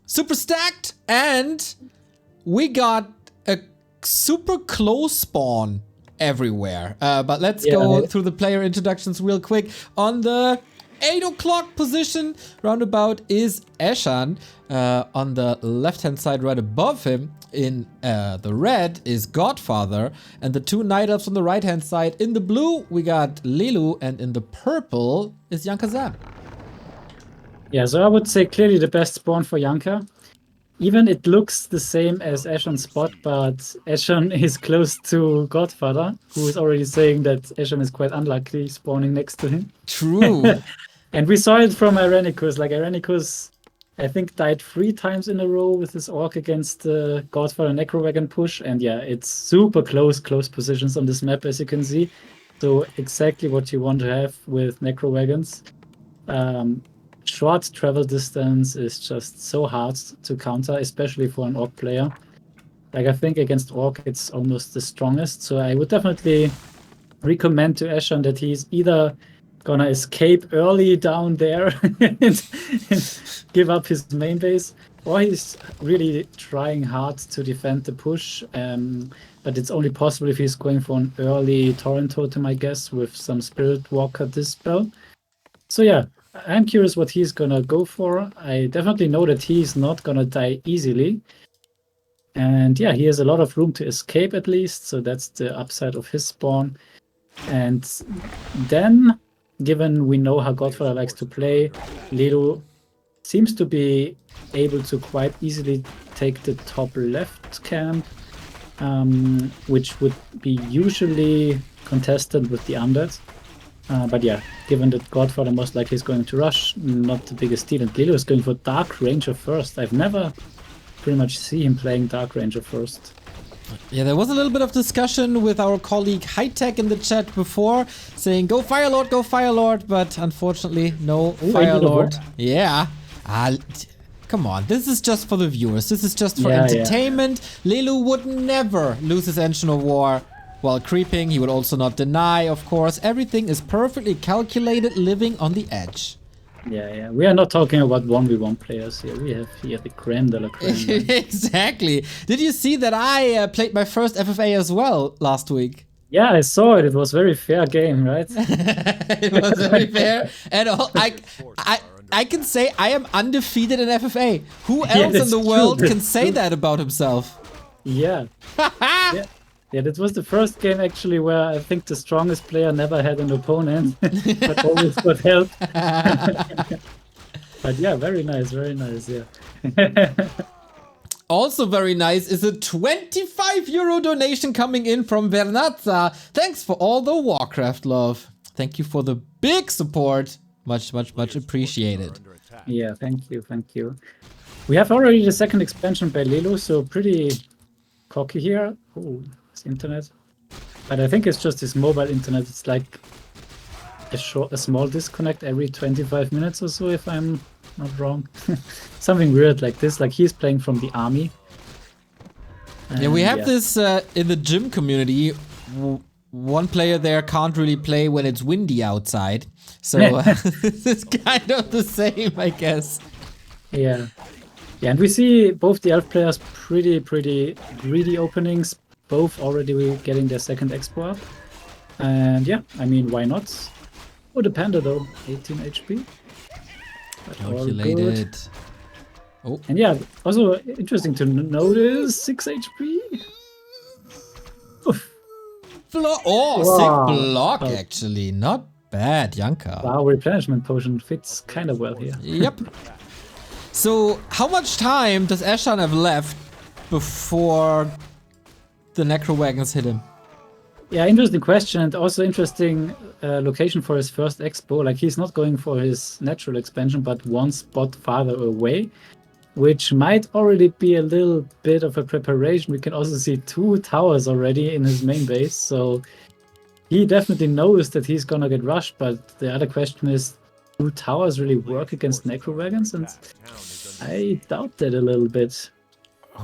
super stacked, and we got a super close spawn everywhere. But let's go through the player introductions real quick. On the 8 o'clock position, roundabout, is Eshan. On the left-hand side, right above him, in the red, is Godfather. And the two Night Elves on the right-hand side. In the blue, we got Lilu. And in the purple is Yankaza. Yeah, so I would say clearly the best spawn for Yanka. Even it looks the same as Ashan's spot, but Ashan is close to Godfather, who is already saying that Ashan is quite unlikely spawning next to him. True. And we saw it from Irenicus. Like, Irenicus, I think, died 3 times in a row with his Orc against the Godfather Necro wagon push. And yeah, it's super close positions on this map, as you can see. So exactly what you want to have with Necro wagons. Short travel distance is just so hard to counter, especially for an Orc player. Like, I think against Orc it's almost the strongest, so I would definitely recommend to Ashan that he's either gonna escape early down there and give up his main base, or he's really trying hard to defend the push, but it's only possible if he's going for an early Torrent Totem, I guess, with some Spirit Walker Dispel. So yeah, I'm curious what he's gonna go for. I definitely know that he's not gonna die easily. And yeah, he has a lot of room to escape at least, so that's the upside of his spawn. And then, given we know how Godfather likes to play, Lilu seems to be able to quite easily take the top left camp, which would be usually contested with the undead. But yeah, given that Godfather most likely is going to rush, not the biggest deal. And Lilu is going for Dark Ranger first. I've never pretty much see him playing Dark Ranger first. Yeah, there was a little bit of discussion with our colleague Hightech in the chat before, saying go Firelord, but unfortunately no Firelord. Yeah. Come on, this is just for the viewers. This is just for entertainment. Yeah. Lilu would never lose his Engine of War while creeping. He would also not deny, of course. Everything is perfectly calculated, living on the edge. Yeah. We are not talking about 1v1 players here. We have here the creme de la creme. Exactly. Did you see that I played my first FFA as well last week? Yeah, I saw it. It was a very fair game, right? It was very fair. And I can say I am undefeated in FFA. Who else in the world can say that about himself? Yeah. Yeah, that was the first game actually where I think the strongest player never had an opponent, but always got help. But yeah, very nice, yeah. Also very nice is a 25 euro donation coming in from Vernazza. Thanks for all the Warcraft love. Thank you for the big support. Much appreciated. Yeah, thank you. We have already the second expansion by Lilu, so pretty cocky here. Oh, his internet. But I think it's just his mobile internet. It's like a small disconnect every 25 minutes or so, if I'm not wrong. Something weird like this, like he's playing from the army. And yeah, we have this in the gym community. One player there can't really play when it's windy outside. So it's kind of the same, I guess. Yeah, and we see both the elf players pretty greedy openings, both already getting their second expo up. And yeah, I mean, why not? Oh, the panda though, 18 HP. Calculated. Oh. And yeah, also interesting to notice, 6 HP. Oof. Wow. 6 block actually, not bad, Yanka. Wow, replenishment potion fits kind of well here. Yep. So, how much time does Ashan have left before the Necro wagons hit him? Yeah, interesting question, and also interesting location for his first expo. Like, he's not going for his natural expansion, but one spot farther away, which might already be a little bit of a preparation. We can also see 2 towers already in his main base, so he definitely knows that he's gonna get rushed. But the other question is, do towers really work against Necro wagons? And I doubt that a little bit.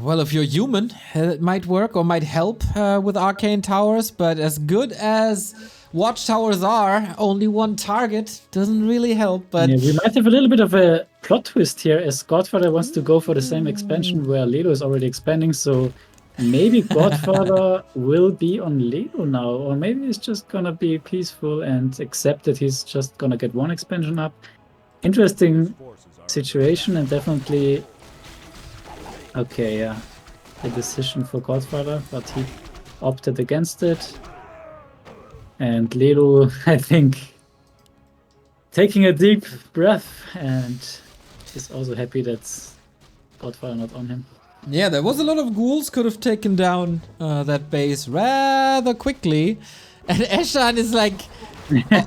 Well, if you're human, it might work or might help with arcane towers, but as good as watchtowers are, only one target doesn't really help. But yeah, we might have a little bit of a plot twist here, as Godfather wants to go for the same expansion where Lilu is already expanding. So maybe Godfather will be on Lilu now, or maybe he's just gonna be peaceful and accept that he's just gonna get one expansion up. Interesting situation, and definitely okay, yeah, a decision for Godfather, but he opted against it. And Lilu, I think, taking a deep breath, and is also happy that Godfather not on him. yeah, there was a lot of ghouls, could have taken down that base rather quickly. And Eshan is like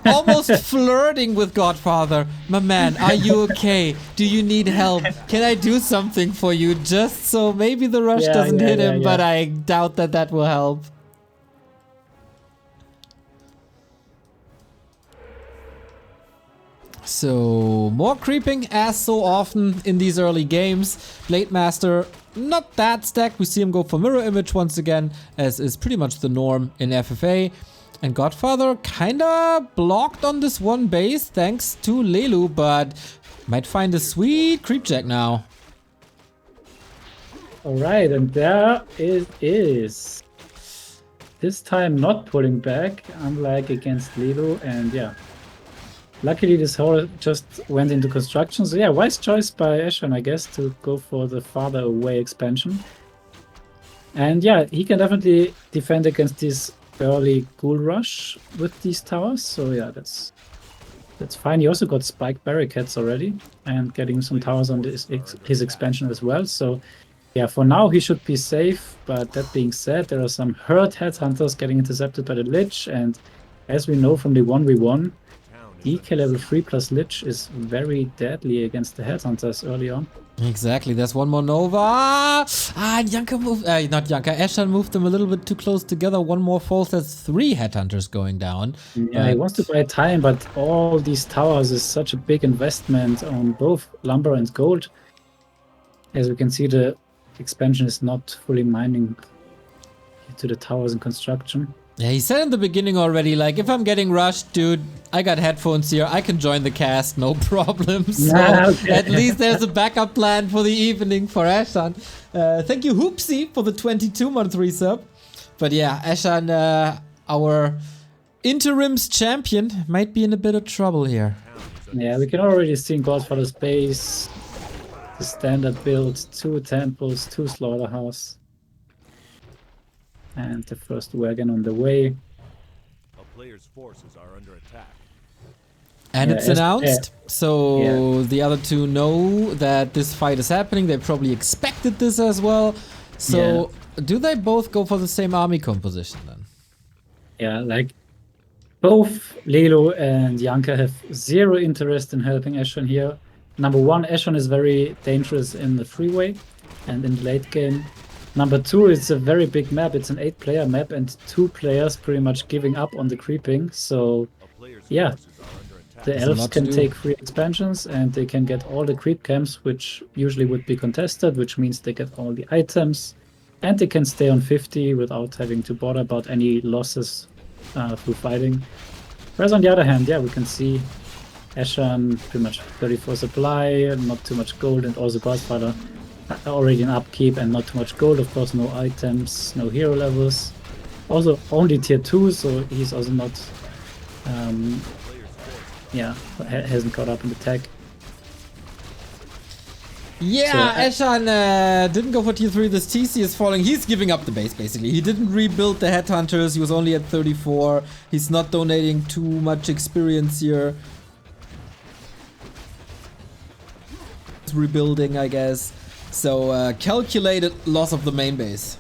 almost flirting with Godfather. My man, are you okay? Do you need help? Can I do something for you? Just so maybe the rush doesn't hit him, but I doubt that that will help. So, more creeping as so often in these early games. Blade Master, not that stacked. We see him go for mirror image once again, as is pretty much the norm in FFA. And Godfather kinda blocked on this one base thanks to Lilu, but might find a sweet creep jack now. Alright, and there it is. This time not pulling back, unlike against Lilu, and yeah. Luckily, this hole just went into construction. So yeah, wise choice by Ashan, I guess, to go for the farther away expansion. And yeah, he can definitely defend against this early ghoul rush with these towers. So yeah, that's fine. He also got spike barricades already and getting some towers on his expansion as well. So yeah, for now he should be safe. But that being said, there are some hurt headhunters getting intercepted by the Lich. And as we know from the 1v1, DK level 3 plus Lich is very deadly against the headhunters early on. Exactly, there's one more Nova. And Yanka moved, not Yanka, Ashan moved them a little bit too close together. One more falls, there's 3 headhunters going down. Yeah, he wants to buy time, but all these towers is such a big investment on both lumber and gold. As we can see, the expansion is not fully mining to the towers in construction. Yeah, he said in the beginning already, like, if I'm getting rushed, dude, I got headphones here. I can join the cast, no problem. So at least there's a backup plan for the evening for Ashan. Thank you, Hoopsie, for the 22-month resub. But yeah, Ashan, our interim's champion, might be in a bit of trouble here. Yeah, we can already see in Godfather's base the standard build, 2 temples, 2 slaughterhouse. And the first wagon on the way. A player's forces are under attack. And it's announced, so the other 2 know that this fight is happening. They probably expected this as well. So do they both go for the same army composition then? Yeah, like both Lilu and Yanka have 0 interest in helping Ashan here. Number 1, Ashan is very dangerous in the freeway and in the late game. Number 2, it's a very big map. It's an 8-player map and 2 players pretty much giving up on the creeping. So yeah, the elves can take free expansions and they can get all the creep camps, which usually would be contested, which means they get all the items. And they can stay on 50 without having to bother about any losses through fighting. Whereas on the other hand, yeah, we can see Ashan pretty much 34 supply, not too much gold, and also Godfather already an upkeep and not too much gold. Of course, no items, no hero levels. Also only tier 2, so he's also not hasn't caught up in the tech. Yeah, so, Ashan didn't go for tier 3. This TC is falling. He's giving up the base, basically. He didn't rebuild the headhunters. He was only at 34. He's not donating too much experience here. It's rebuilding, I guess. So, calculated loss of the main base.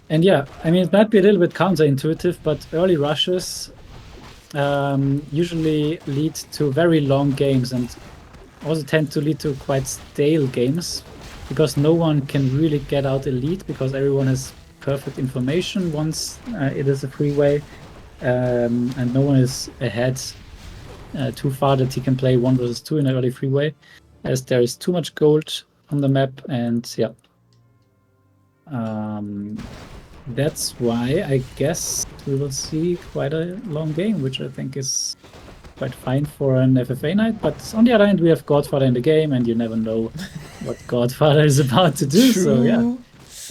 And yeah, I mean, it might be a little bit counterintuitive, but early rushes usually lead to very long games and also tend to lead to quite stale games because no one can really get out a lead because everyone has perfect information once it is a freeway and no one is ahead too far that he can play 1 versus 2 in an early freeway. as there is too much gold on the map, and yeah. That's why I guess we will see quite a long game, which I think is quite fine for an FFA night. But on the other hand, we have Godfather in the game, and you never know what Godfather is about to do. True. So yeah,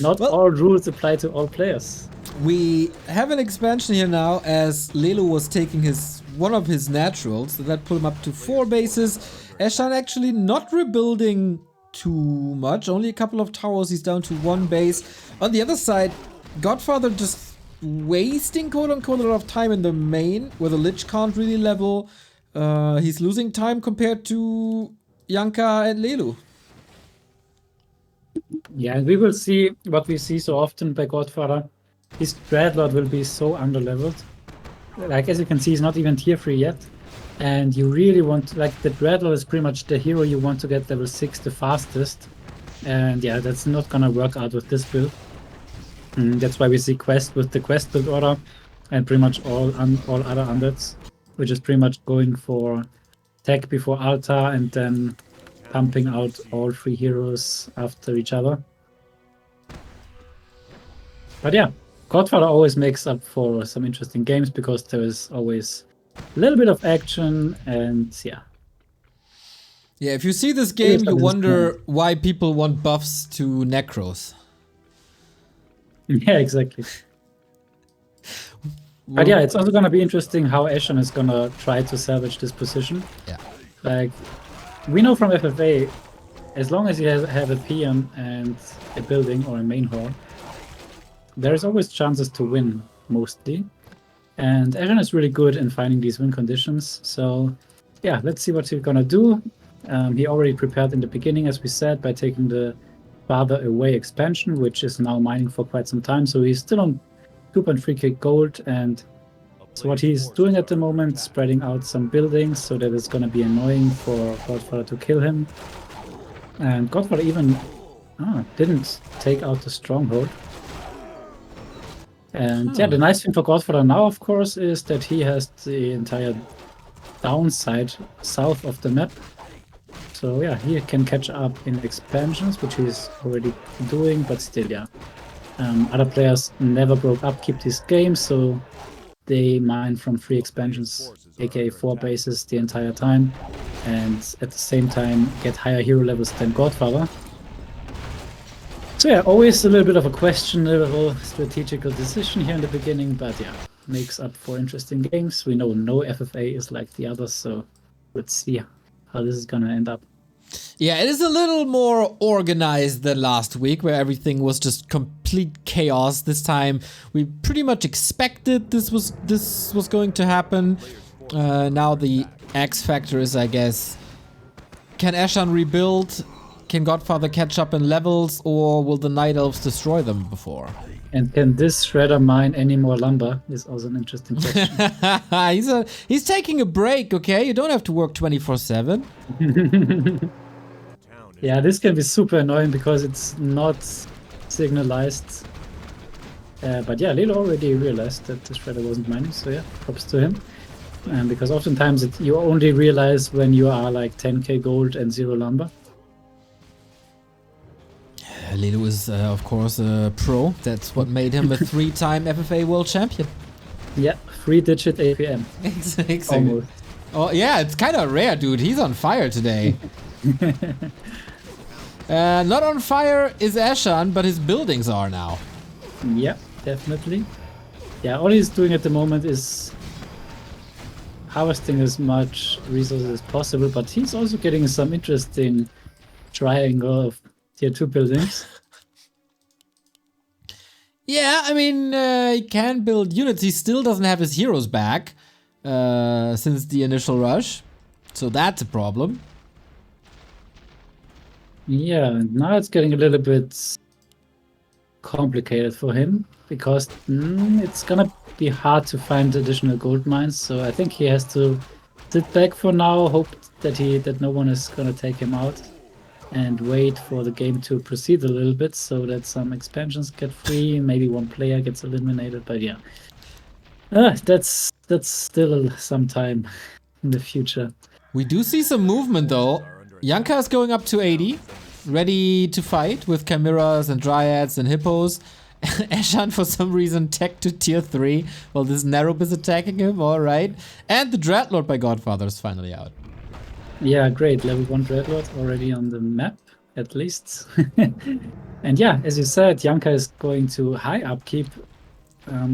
not all rules apply to all players. We have an expansion here now, as Lilu was taking one of his naturals, so that put him up to 4 bases. Eshan actually not rebuilding too much, only a couple of towers, he's down to 1 base. On the other side, Godfather just wasting quote-unquote a lot of time in the main, where the Lich can't really level. He's losing time compared to Yanka and Lilu. Yeah, and we will see what we see so often by Godfather. His Dreadlord will be so underleveled. Like, as you can see, he's not even tier 3 yet. And you really want, like, the Dreadlord is pretty much the hero you want to get level 6 the fastest. And yeah, that's not gonna work out with this build. That's why we see Quest with the Quest build order, and pretty much all other undeads, which is pretty much going for tech before altar and then pumping out all 3 heroes after each other. But yeah, Godfather always makes up for some interesting games because there is always a little bit of action, and yeah. Yeah, if you see this game, you wonder why people want buffs to Necros. Yeah, exactly. But yeah, it's also gonna be interesting how Ashan is gonna try to salvage this position. Yeah. Like, we know from FFA, as long as you have a PM and a building or a main hall, there's always chances to win, mostly. And Ashan is really good in finding these win conditions. So yeah, let's see what he's gonna do. He already prepared in the beginning, as we said, by taking the farther away expansion, which is now mining for quite some time. So he's still on 2.3k gold, and so what he's doing at the moment, spreading out some buildings so that it's gonna be annoying for Godfather to kill him. And Godfather even didn't take out the stronghold. And yeah, the nice thing for Godfather now, of course, is that he has the entire downside south of the map. So yeah, he can catch up in expansions, which he's already doing, but still, yeah. Other players never broke upkeep this game, so they mine from 3 expansions, aka 4 bases the entire time, and at the same time get higher hero levels than Godfather. So yeah, always a little bit of a questionable strategical decision here in the beginning, but yeah, makes up for interesting games. We know no FFA is like the others, so let's see how this is gonna end up. Yeah, it is a little more organized than last week, where everything was just complete chaos. This time, we pretty much expected this was going to happen. Now the X factor is, I guess, can Ashan rebuild? Can Godfather catch up in levels, or will the Night Elves destroy them before? And can this shredder mine any more lumber? Is also an interesting question. He's taking a break, okay? You don't have to work 24/7. Yeah, this can be super annoying because it's not signalized. But yeah, Lilu already realized that the shredder wasn't mining, so yeah, props to him. Because oftentimes you only realize when you are like 10k gold and 0 lumber. Lilu is, of course, a pro. That's what made him a 3-time FFA world champion. Yeah, 3-digit APM. Exactly. Almost. Oh, yeah, it's kind of rare, dude. He's on fire today. Not on fire is Ashan, but his buildings are now. Yeah, definitely. Yeah, all he's doing at the moment is harvesting as much resources as possible, but he's also getting some interesting triangle of tier 2 buildings. Yeah, I mean, he can build units. He still doesn't have his heroes back since the initial rush. So that's a problem. Yeah, now it's getting a little bit complicated for him because it's gonna be hard to find additional gold mines. So I think he has to sit back for now, hope that no one is gonna take him out, and wait for the game to proceed a little bit so that some expansions get free, maybe one player gets eliminated. But yeah, that's still some time in the future. We do see some movement though. Yanka is going up to 80, ready to fight with chimeras and dryads and hippos. Eshan, for some reason, tech to tier 3 while this Nerub is attacking him, alright. And the Dreadlord by Godfather is finally out. Yeah, great. Level 1 Dreadlord already on the map, at least. And yeah, as you said, Yanka is going to high upkeep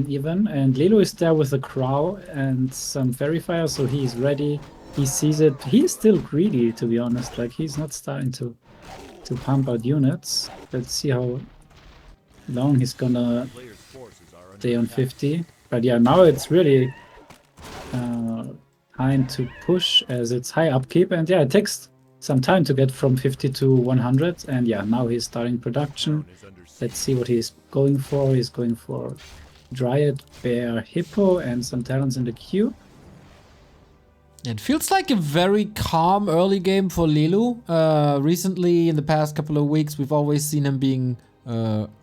even. And Lilu is there with a Crow and some Fairy Fire, so he's ready. He sees it. He's still greedy, to be honest. Like, he's not starting to pump out units. Let's see how long he's gonna stay on 50. But yeah, now it's really time to push as it's high upkeep. And yeah, it takes some time to get from 50 to 100. And yeah, now he's starting production. Let's see what he's going for. He's going for Dryad, Bear, Hippo, and some talents in the queue. It feels like a very calm early game for Lilu. Recently, in the past couple of weeks, we've always seen him being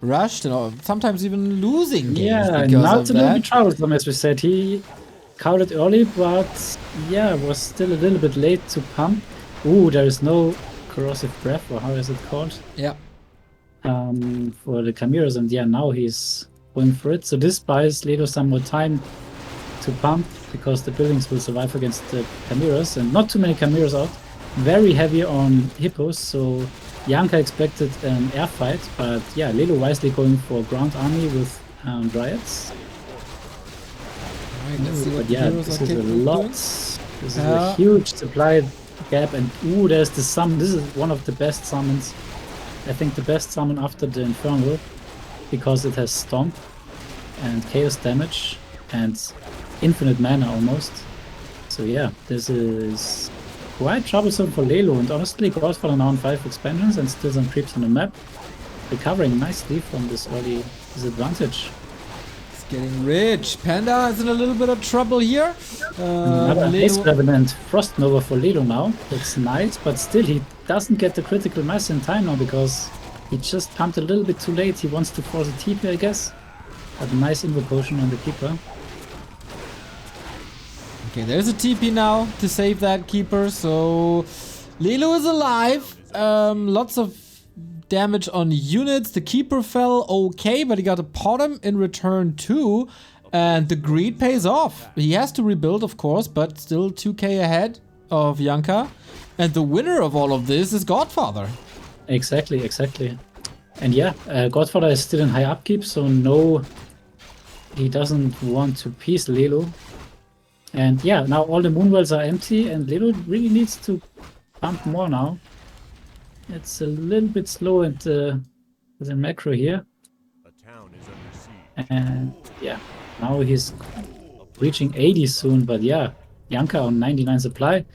rushed and sometimes even losing games. Yeah, now it's a little bit troublesome, as we said. He counted early, but yeah, was still a little bit late to pump. Ooh, there is no corrosive breath, or how is it called? Yeah. For the chimeras, and yeah, now he's going for it. So this buys Lilu some more time to pump, because the buildings will survive against the chimeras, and not too many chimeras out. Very heavy on hippos, so Yanka expected an air fight, but yeah, Lilu wisely going for ground army with dryads. Right, let's see what but yeah, this is a lot. This is a huge supply gap, and ooh, there's the summon. This is one of the best summons. I think the best summon after the Infernal, because it has Stomp and Chaos damage and infinite mana almost. So yeah, this is quite troublesome for Lilu, and honestly, Godfather now on 5 expansions and still some creeps on the map, recovering nicely from this early disadvantage. It's getting rich. Panda is in a little bit of trouble here. Another Haste Revenant Frost Nova for Lilu now. That's nice, but still he doesn't get the critical mass in time now, because he just pumped a little bit too late. He wants to force a TP, I guess. But a nice invocation on the Keeper. Okay, there's a TP now to save that Keeper, so Lilu is alive. Lots of damage on units. The Keeper fell okay, but he got a Potom in return too, and the greed pays off. He has to rebuild, of course, but still 2k ahead of Yanka. And the winner of all of this is Godfather. Exactly, exactly. And yeah, Godfather is still in high upkeep, so no, he doesn't want to piece Lilu. And yeah, now all the Moonwells are empty, and Lilu really needs to pump more now. It's a little bit slow with the macro here. And yeah, now he's reaching 80 soon, but yeah, Yanka on 99 supply,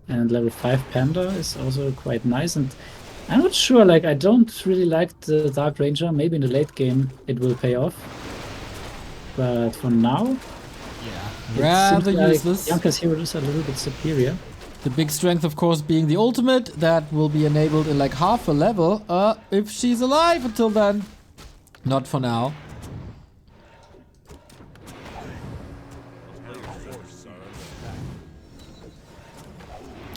and level 5 Panda is also quite nice. And I'm not sure, like, I don't really like the Dark Ranger. Maybe in the late game it will pay off. But for now, rather like useless. Yanka's hero is a little bit superior. The big strength, of course, being the ultimate that will be enabled in like half a level. If she's alive until then. Not for now.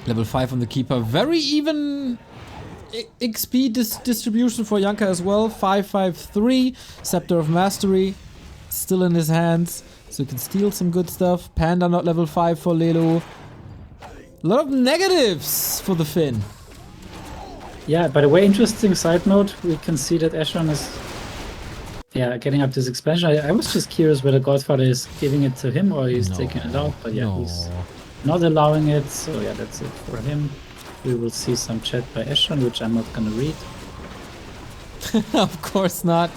Level 5 on the Keeper. Very even XP distribution for Yanka as well. 553. Scepter of Mastery still in his hands, so he can steal some good stuff. Panda not level 5 for Lilu. A lot of negatives for the Finn. Yeah, by the way, interesting side note, we can see that Ashan is getting up this expansion. I was just curious whether Godfather is giving it to him or he's taking it out, but yeah, he's not allowing it, so yeah, that's it for him. We will see some chat by Eshan, which I'm not gonna read. Of course not.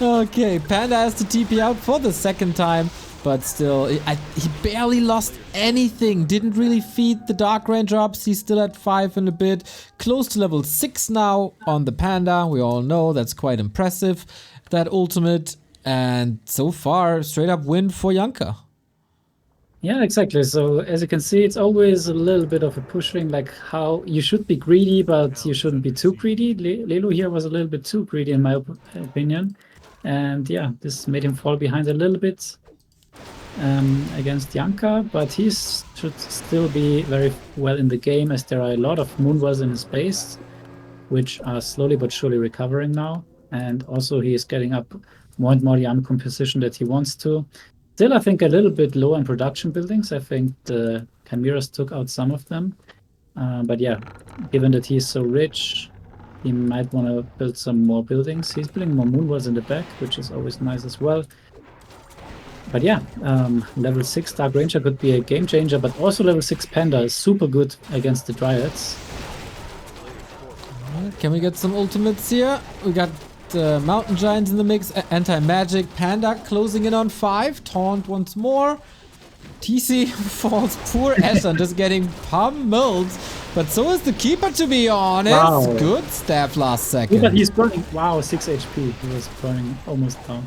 Okay, Panda has to TP out for the second time, but still, he barely lost anything. Didn't really feed the Dark Ranger ups. He's still at 5 and a bit. Close to level 6 now on the Panda. We all know that's quite impressive, that ultimate. And so far, straight up win for Yanka. Yeah, exactly. So as you can see, it's always a little bit of a pushing, like how you should be greedy, but you shouldn't be too greedy. Lilu here was a little bit too greedy in my opinion. And yeah, this made him fall behind a little bit. against Yanka, but he should still be very well in the game, as there are a lot of Moonwells in his base, which are slowly but surely recovering now. And also he is getting up more and more the army composition that he wants to. Still, I think a little bit low in production buildings. I think the Chimeras took out some of them. But yeah, given that he's so rich, he might want to build some more buildings. He's building more Moonwells in the back, which is always nice as well. But yeah, level 6 Dark Ranger could be a game changer, but also level 6 Panda is super good against the Dryads. Can we get some ultimates here? We got Mountain Giants in the mix, Anti-Magic, Panda closing in on 5, Taunt once more. TC falls, poor Eshan just getting pummeled, but so is the Keeper, to be honest. Wow. Good stab last second. Yeah, but he's burning, wow, 6 HP. He was burning almost down.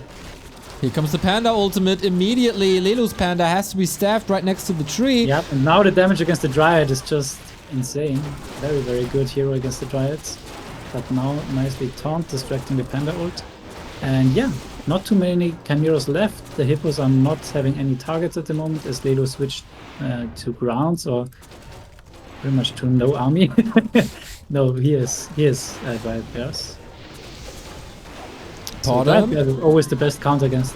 Here comes the Panda ultimate immediately. Lelu's Panda has to be staffed right next to the tree. Yep, and now the damage against the Dryad is just insane. Very, very good hero against the Dryads. But now nicely taunt, distracting the Panda ult. And yeah, not too many Chimeras left. The Hippos are not having any targets at the moment, as Lelu switched to grounds, or pretty much to no army. No, he is Dryad Bears. So Dryad Bears is always the best counter against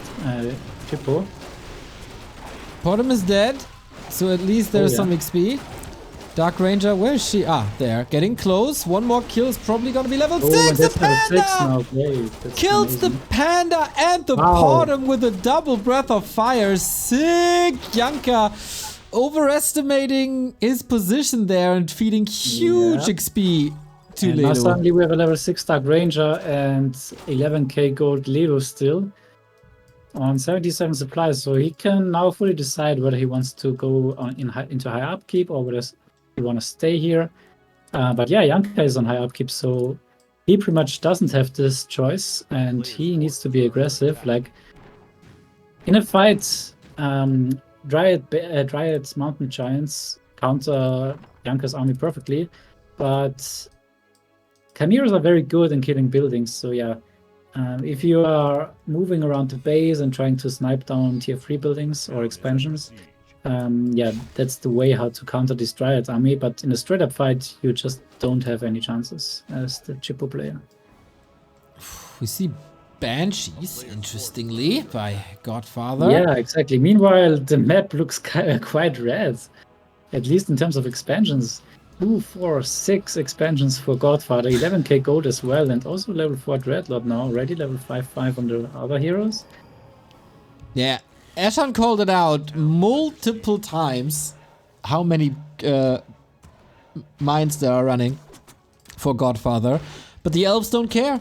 Hippo. Potom is dead, so at least there's some XP. Dark Ranger, where is she? Ah, there. Getting close. One more kill is probably gonna be level 6. The Panda! Kills amazing. the Panda and the Potom with a double breath of fire. Sick! Yanka overestimating his position there and feeding huge XP to and now Lilu. suddenly we have a level 6 Dark Ranger and 11k gold Lilu still on 77 supplies, so he can now fully decide whether he wants to go into high upkeep or whether he want to stay here. But yeah, Yanka is on high upkeep, so he pretty much doesn't have this choice, and he needs to be aggressive. Like in a fight, Dryads Mountain Giants counter Yanka's army perfectly, but Chimeras are very good in killing buildings, so yeah. If you are moving around the base and trying to snipe down tier 3 buildings or expansions, yeah, that's the way how to counter this Dryad army, but in a straight up fight, you just don't have any chances as the Chippo player. We see Banshees, interestingly, by Godfather. Yeah, exactly. Meanwhile, the map looks quite red, at least in terms of expansions. 2, 4, 6 expansions for Godfather, 11k gold as well, and also level 4 Dreadlord now, already level 5 on the other heroes. Yeah, Ashan called it out multiple times how many mines there are running for Godfather, but the elves don't care.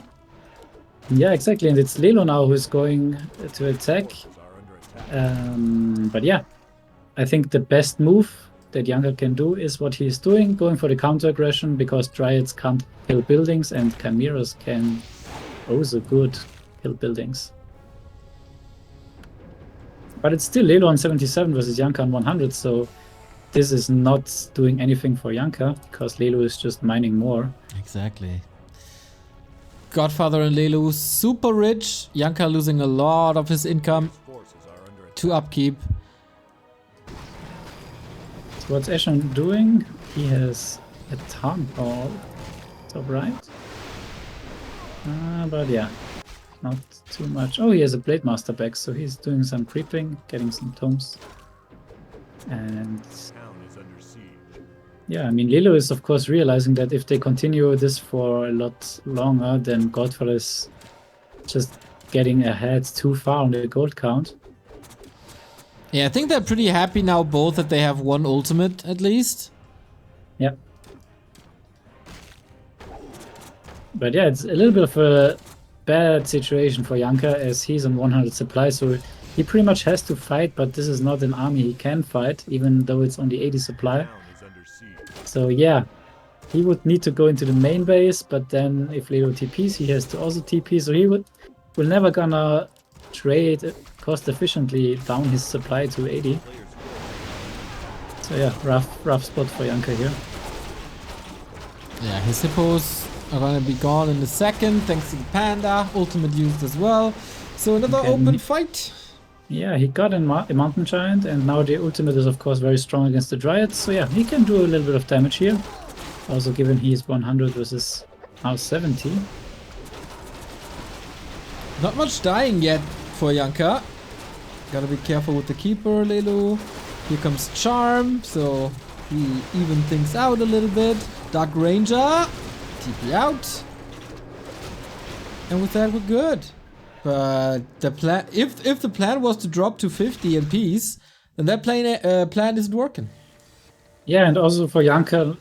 Yeah, exactly, and it's Lilu now who's going to attack. But yeah, I think the best move that Yanka can do is what he's doing, going for the counter aggression, because Dryads can't kill buildings and Chimeras can also good kill buildings. But it's still Lilu on 77 versus Yanka on 100, so this is not doing anything for Yanka, because Lilu is just mining more. Exactly. Godfather and Lilu super rich. Yanka losing a lot of his income to upkeep. So what's Eshan doing? He has a town hall, top right. But yeah, not too much. Oh, he has a Blade Master back, so he's doing some creeping, getting some tomes. And yeah, I mean, Lilu is of course realizing that if they continue this for a lot longer, then Godfather is just getting ahead too far on the gold count. Yeah, I think they're pretty happy now both that they have one ultimate at least. Yep. But yeah, it's a little bit of a bad situation for Yanka as he's on 100 supply, so he pretty much has to fight, but this is not an army he can fight, even though it's only 80 supply. So yeah, he would need to go into the main base, but then if Lilu TPs, he has to also TP, so he will never gonna trade cost efficiently down his supply to 80. So yeah, rough spot for Yanka here. Yeah, his hippos are gonna be gone in a second, thanks to the Panda, ultimate used as well. So another open fight. Yeah, he got a Mountain Giant, and now the ultimate is of course very strong against the Dryad, so yeah, he can do a little bit of damage here. Also given he's 100 versus now 70. Not much dying yet for Yanka. Gotta be careful with the Keeper, Lilu. Here comes Charm, so he even things out a little bit. Dark Ranger, TP out. And with that, we're good. But the plan, if the plan was to drop to 50 in peace, then that plan isn't working. Yeah, and also for Yanka,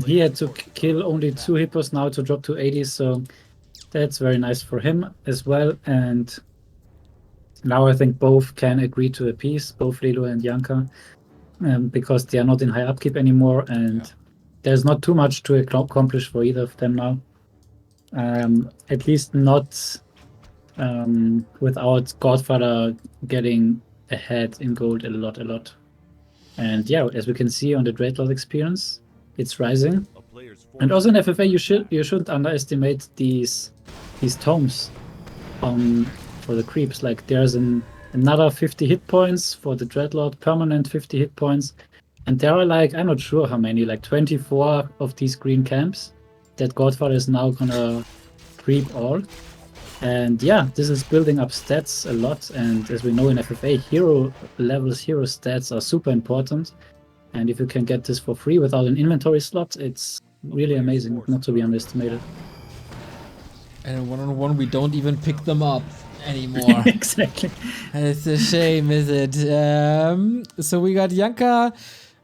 he had to kill only 2 hippos now to drop to 80, so that's very nice for him as well. And now I think both can agree to a peace, both Lilu and Yanka, because they are not in high upkeep anymore, and there's not too much to accomplish for either of them now. At least not without Godfather getting ahead in gold a lot. And yeah, as we can see on the Dreadlord experience, it's rising. And also in FFA, you shouldn't underestimate these tomes for the creeps. Like there's another 50 hit points for the Dreadlord, permanent 50 hit points, and there are like, I'm not sure how many, like 24 of these green camps that Godfather is now gonna creep all. And yeah, this is building up stats a lot, and as we know in FFA, hero levels, hero stats are super important. And if you can get this for free without an inventory slot, it's really amazing, not to be underestimated. And in one-on-one, we don't even pick them up anymore. Exactly. It's a shame, is it? So we got Yanka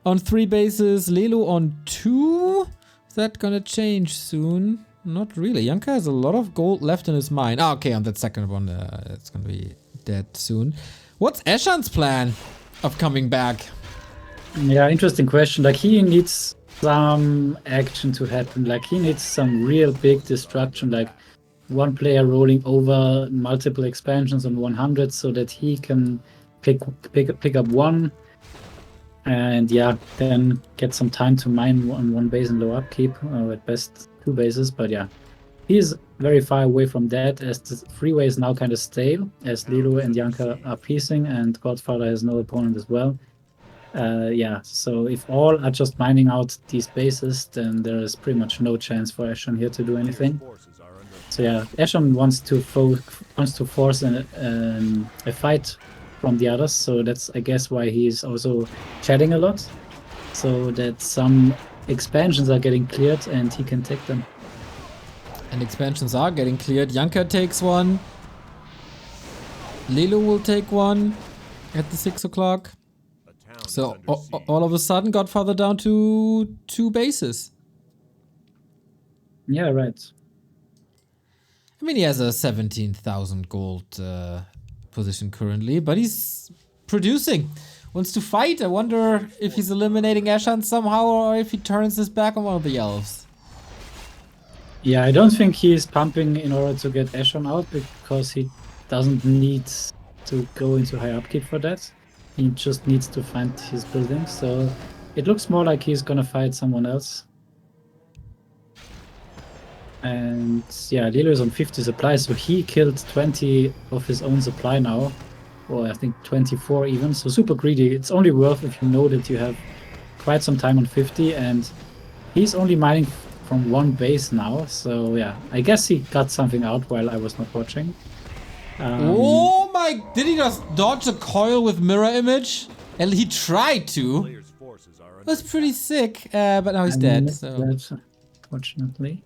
on 3 bases, Lilu on 2. Is that gonna change soon? Not really. Yanka has a lot of gold left in his mine. Ah, okay, on that second one, it's gonna be dead soon. What's Eshan's plan of coming back? Yeah, interesting question. Like, he needs some action to happen. Like, he needs some real big destruction, like one player rolling over multiple expansions on 100 so that he can pick up one, and yeah, then get some time to mine on 1 base and low upkeep, or at best 2 bases. But yeah, he's very far away from that, as the freeway is now kind of stale, as Lilu and Yanka are piecing, and Godfather has no opponent as well. Yeah, so if all are just mining out these bases, then there is pretty much no chance for Ashan here to do anything. So yeah, Ashan wants to force a fight from the others, so that's, I guess, why he's also chatting a lot, so that some expansions are getting cleared and he can take them. And expansions are getting cleared. Yanka takes one. Lilu will take one at the 6 o'clock. So all of a sudden, Godfather down to 2 bases. Yeah, right. I mean, he has a 17,000 gold position currently, but he's producing. Wants to fight. I wonder if he's eliminating Ashan somehow, or if he turns his back on one of the elves. Yeah, I don't think he's pumping in order to get Ashan out, because he doesn't need to go into high upkeep for that. He just needs to find his building, so it looks more like he's gonna fight someone else. And yeah, Lilu is on 50 supply, so he killed 20 of his own supply now, or I think 24 even, so super greedy. It's only worth if you know that you have quite some time on 50, and he's only mining from 1 base now, so yeah, I guess he got something out while I was not watching. Oh my, did he just dodge a coil with mirror image? And he tried to. That's pretty sick, but now he's dead, so. That, fortunately.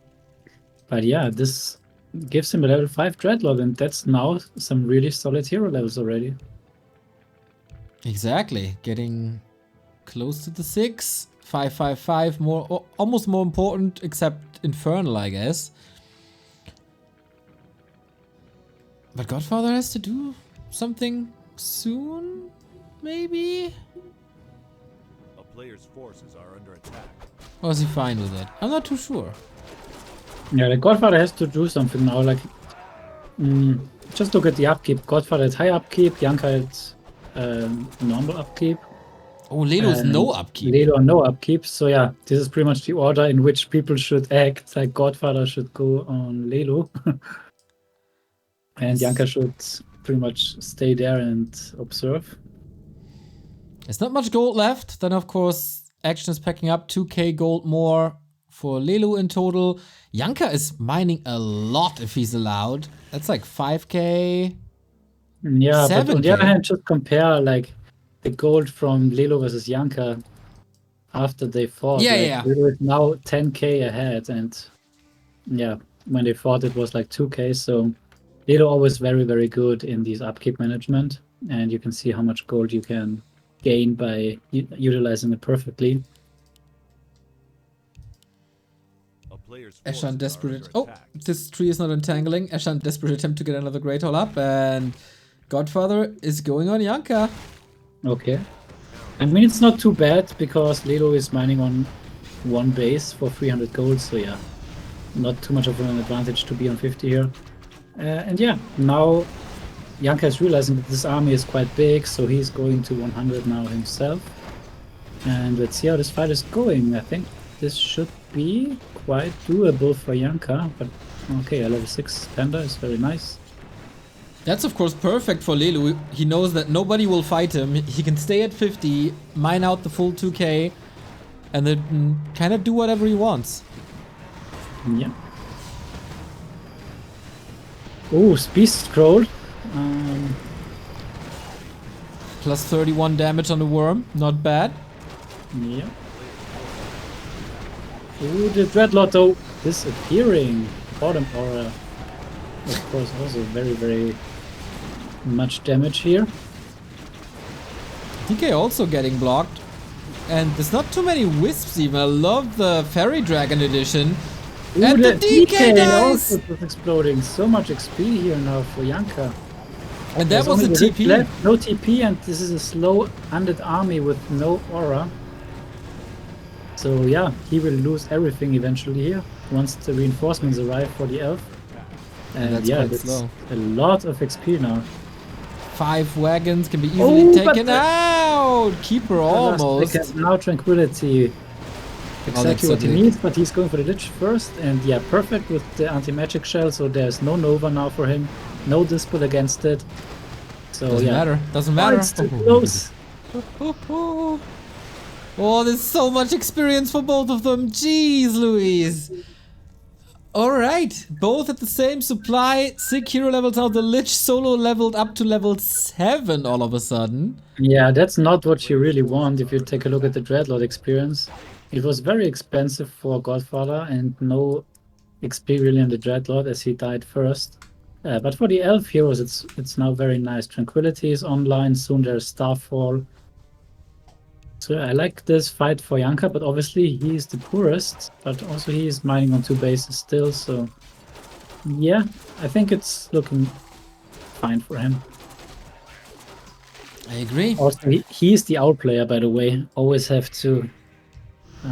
But yeah, this gives him a level 5 Dreadlord, and that's now some really solid hero levels already. Exactly, getting close to the 6. 555, more, almost more important, except Infernal, I guess. But Godfather has to do something soon, maybe? A player's forces are under attack. Or is he fine with it? I'm not too sure. Yeah, the Godfather has to do something now. Like, just look at the upkeep. Godfather had high upkeep, Yanka had normal upkeep. Oh, Lilu's no upkeep. Lilu no upkeep. So yeah, this is pretty much the order in which people should act. Like, Godfather should go on Lilu. And Yanka should pretty much stay there and observe. There's not much gold left. Then, of course, Action is packing up 2k gold more for Lilu in total. Yanka is mining a lot if he's allowed. That's like 5k. Yeah, but on the 7K. other hand, just compare like the gold from Lilu versus Yanka after they fought. Yeah, like, yeah. Lilu is now 10k ahead, and yeah, when they fought it was like 2k. So Lilu always very, very good in these upkeep management, and you can see how much gold you can gain by utilizing it perfectly. A player's Eshan forces are desperate. under Oh, attack. this tree is not entangling. Eshan desperate attempt to get another Great Hall up, and Godfather is going on Yanka. Okay. I mean, it's not too bad because Lilu is mining on one base for 300 gold, so yeah, not too much of an advantage to be on 50 here. And yeah, now Yanka is realizing that this army is quite big, so he's going to 100 now himself. And let's see how this fight is going. I think this should be quite doable for Yanka, but okay, a level 6 Panda is very nice. That's of course perfect for Lilu. He knows that nobody will fight him. He can stay at 50, mine out the full 2k, and then kind of do whatever he wants. Yeah. Oh, Beast Scroll. Plus 31 damage on the worm, not bad. Yeah. Ooh, the Dreadlord though disappearing. Bottom aura. Of course, also very, very much damage here. DK also getting blocked. And there's not too many wisps even. I love the Fairy Dragon edition. Ooh, And the DK dies! also was exploding. So much XP here now for Yanka. And that There's was the only Rift TP. left, no TP, and this is a slow undead army with no aura. So yeah, he will lose everything eventually here once the reinforcements arrive for the elf. And that's yeah, quite that's slow. a lot of XP now. 5 wagons can be easily Oh, but taken out. Keeper Last almost. second, now Tranquility. that's Exactly so what he big. needs, but he's going for the Lich first. And yeah, perfect with the anti-magic shell, so there's no Nova now for him. No Dispel against it. So Doesn't yeah. matter. Doesn't Oh, matter. it's too close. Oh, there's so much experience for both of them. Jeez, Louise. Alright, both at the same supply. Sick hero levels out. The Lich solo leveled up to level 7 all of a sudden. Yeah, that's not what you really want if you take a look at the Dreadlord experience. It was very expensive for Godfather and no XP really on the Dreadlord as he died first. But for the Elf heroes, it's now very nice. Tranquility is online, soon there's Starfall. So I like this fight for Yanka, but obviously he is the poorest, but also he is mining on 2 bases still, so yeah, I think it's looking fine for him. I agree. Also, he is the owl player, by the way. Always have to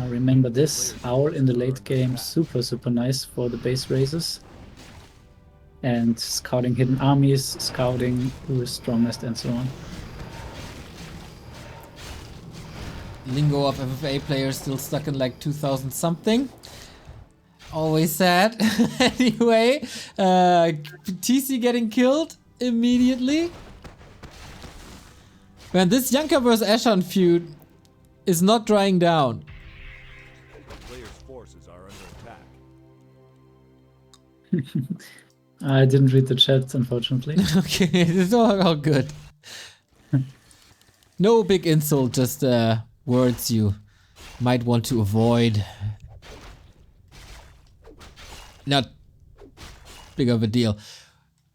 remember this. Owl in the late game, super, super nice for the base races. And scouting hidden armies, scouting who is strongest, and so on. Lingo of FFA players still stuck in like 2000 something. Always sad. Anyway, TC getting killed immediately. Man, this Yanka vs Ashan feud is not drying down. A player's forces are under attack. I didn't read the chat, unfortunately. Okay, it's all good. No big insult, just words you might want to avoid. Not big of a deal.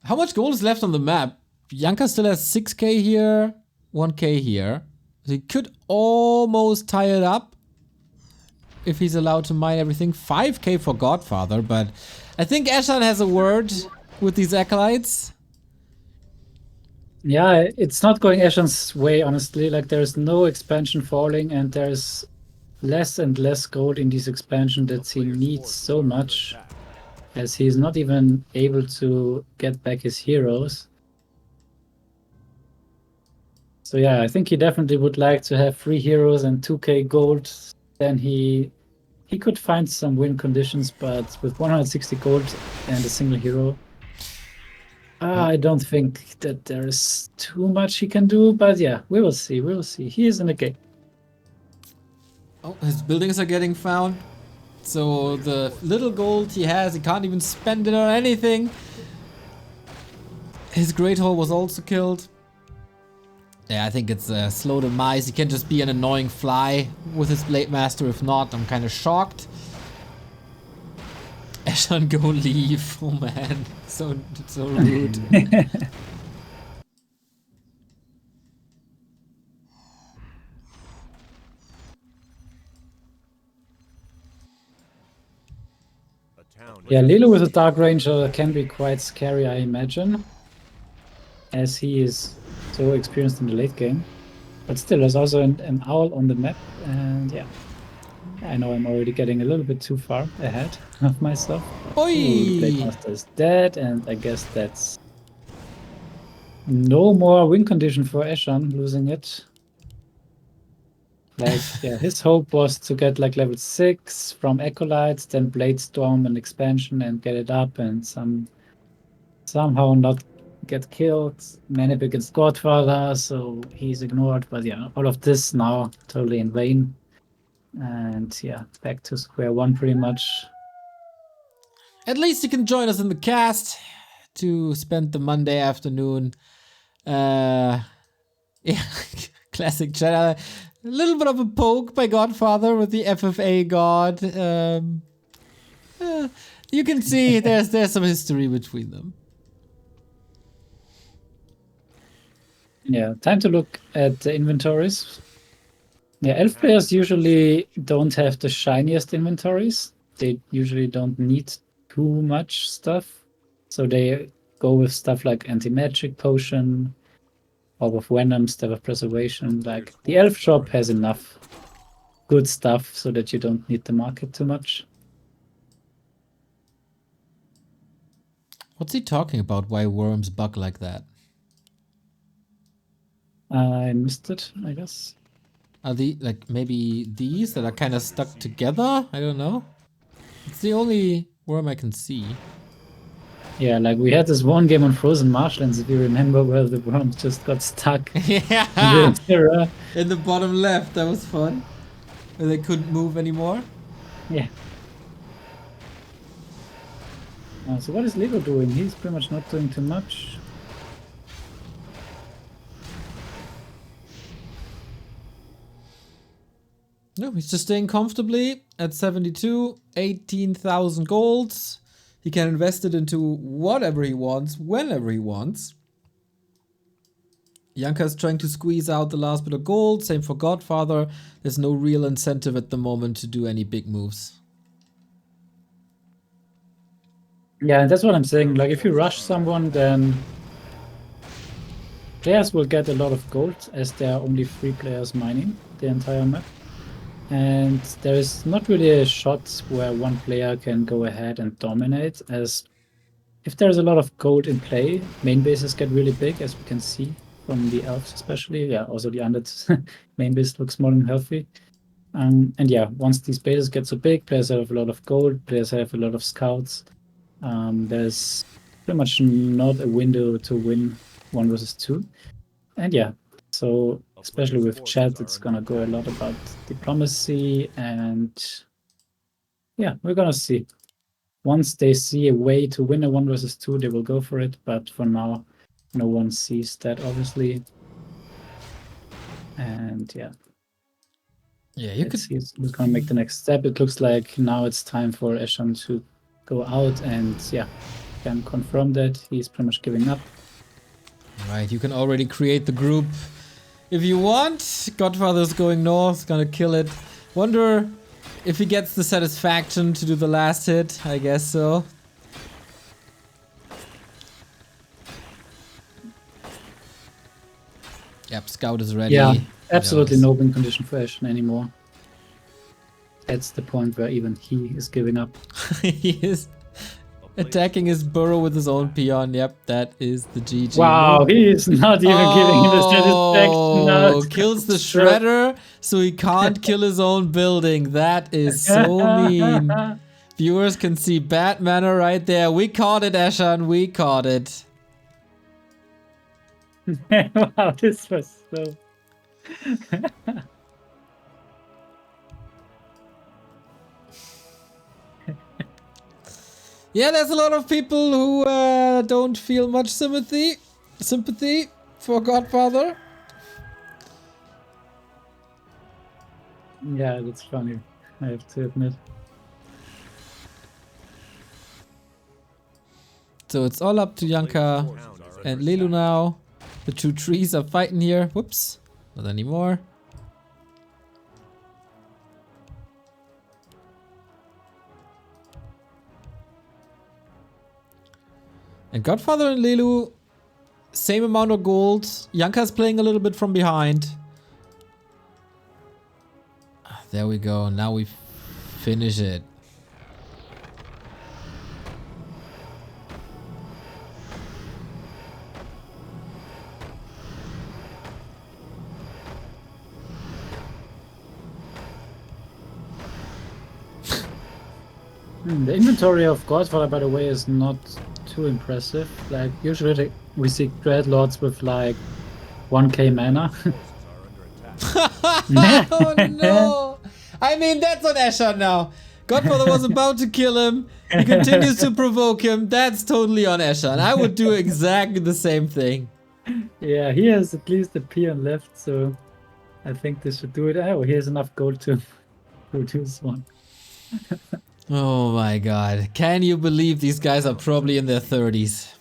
How much gold is left on the map? Yanka still has 6k here, 1k here. So he could almost tie it up if he's allowed to mine everything. 5k for Godfather, but I think Ashan has a word with these acolytes. Yeah, it's not going Ashan's way, honestly. Like, there's no expansion falling, and there's less and less gold in this expansion that he needs so much, as he's not even able to get back his heroes. So yeah, I think he definitely would like to have 3 heroes and 2k gold. Then he could find some win conditions, but with 160 gold and a single hero, I don't think that there is too much he can do, but yeah, we will see. We will see. He is in the game. Oh, his buildings are getting found. So the little gold he has, he can't even spend it on anything. His Great Hall was also killed. Yeah, I think it's a slow demise. He can just be an annoying fly with his Blade Master. If not, I'm kind of shocked. Eshan, go leave. Oh man, so rude. Yeah, Lilu with a Dark Ranger can be quite scary, I imagine, as he is so experienced in the late game. But still, there's also an owl on the map, and yeah, I know I'm already getting a little bit too far ahead of myself. Oi! Ooh, the Blade Master is dead, and I guess that's no more win condition for Eshan losing it. Like, yeah, his hope was to get like level 6 from Acolytes, then Blade Storm and expansion and get it up and somehow not get killed. Manip against Godfather, so he's ignored. But yeah, all of this now totally in vain. And yeah, back to square one pretty much. At least you can join us in the cast to spend the Monday afternoon. Yeah, classic chat. A little bit of a poke by Godfather with the FFA god. You can see there's some history between them. Yeah, time to look at the inventories. Yeah, elf players usually don't have the shiniest inventories. They usually don't need too much stuff. So they go with stuff like anti-magic potion, or with Venom, Staff of Preservation. Like, the elf shop has enough good stuff so that you don't need the market too much. What's he talking about? Why worms bug like that? I missed it, I guess. Are the like maybe these that are kind of stuck together? I don't know. It's the only worm I can see. Yeah, like we had this one game on Frozen Marshlands, if you remember, where the worms just got stuck. Yeah. In the bottom left, that was fun. Where they couldn't move anymore. Yeah. So what is Lilu doing? He's pretty much not doing too much. No, he's just staying comfortably at 72, 18,000 golds. He can invest it into whatever he wants, whenever he wants. Yanka's trying to squeeze out the last bit of gold. Same for Godfather. There's no real incentive at the moment to do any big moves. Yeah, and that's what I'm saying. Like, if you rush someone, then players will get a lot of gold, as there are only 3 players mining the entire map. And there is not really a shot where one player can go ahead and dominate, as if there's a lot of gold in play, main bases get really big, as we can see from the elves especially. Yeah, also the undead main base looks more than healthy. And yeah, once these bases get so big, players have a lot of gold, players have a lot of scouts. There's pretty much not a window to win 1 versus 2. And yeah, so especially with chat, it's gonna go a lot about diplomacy, and yeah, we're gonna see. Once they see a way to win a 1 versus 2, they will go for it, but for now, no one sees that, obviously. And yeah. Yeah, you could see who's gonna make the next step. It looks like now it's time for Eshan to go out, and yeah, can confirm that he's pretty much giving up. Right, you can already create the group if you want. Godfather's going north, gonna kill it. Wonder if he gets the satisfaction to do the last hit. I guess so. Yep, Scout is ready. Yeah, absolutely no win condition for Ashan anymore. That's the point where even he is giving up. He is attacking his burrow with his own peon. Yep, that is the GG. Wow, he is not even giving him the satisfaction. No, kills the shredder, so he can't kill his own building. That is so mean. Viewers can see Batmanner right there. We caught it, Ashan. We caught it. Wow, this was so. Yeah, there's a lot of people who don't feel much sympathy for Godfather. Yeah, that's funny. I have to admit. So it's all up to Yanka and Lilu now. The two trees are fighting here. Whoops, not anymore. And Godfather and Lilu, same amount of gold. Yanka's playing a little bit from behind. There we go. Now we finish it. The inventory of Godfather, by the way, is not too impressive. Like, usually we see Dreadlords with like 1k mana. Oh no! I mean, that's on Ashan now. Godfather was about to kill him. He continues to provoke him. That's totally on Ashan. I would do exactly the same thing. Yeah, he has at least a peon left, so I think this should do it. Oh, he has enough gold to produce one. Oh my god. Can you believe these guys are probably in their 30s?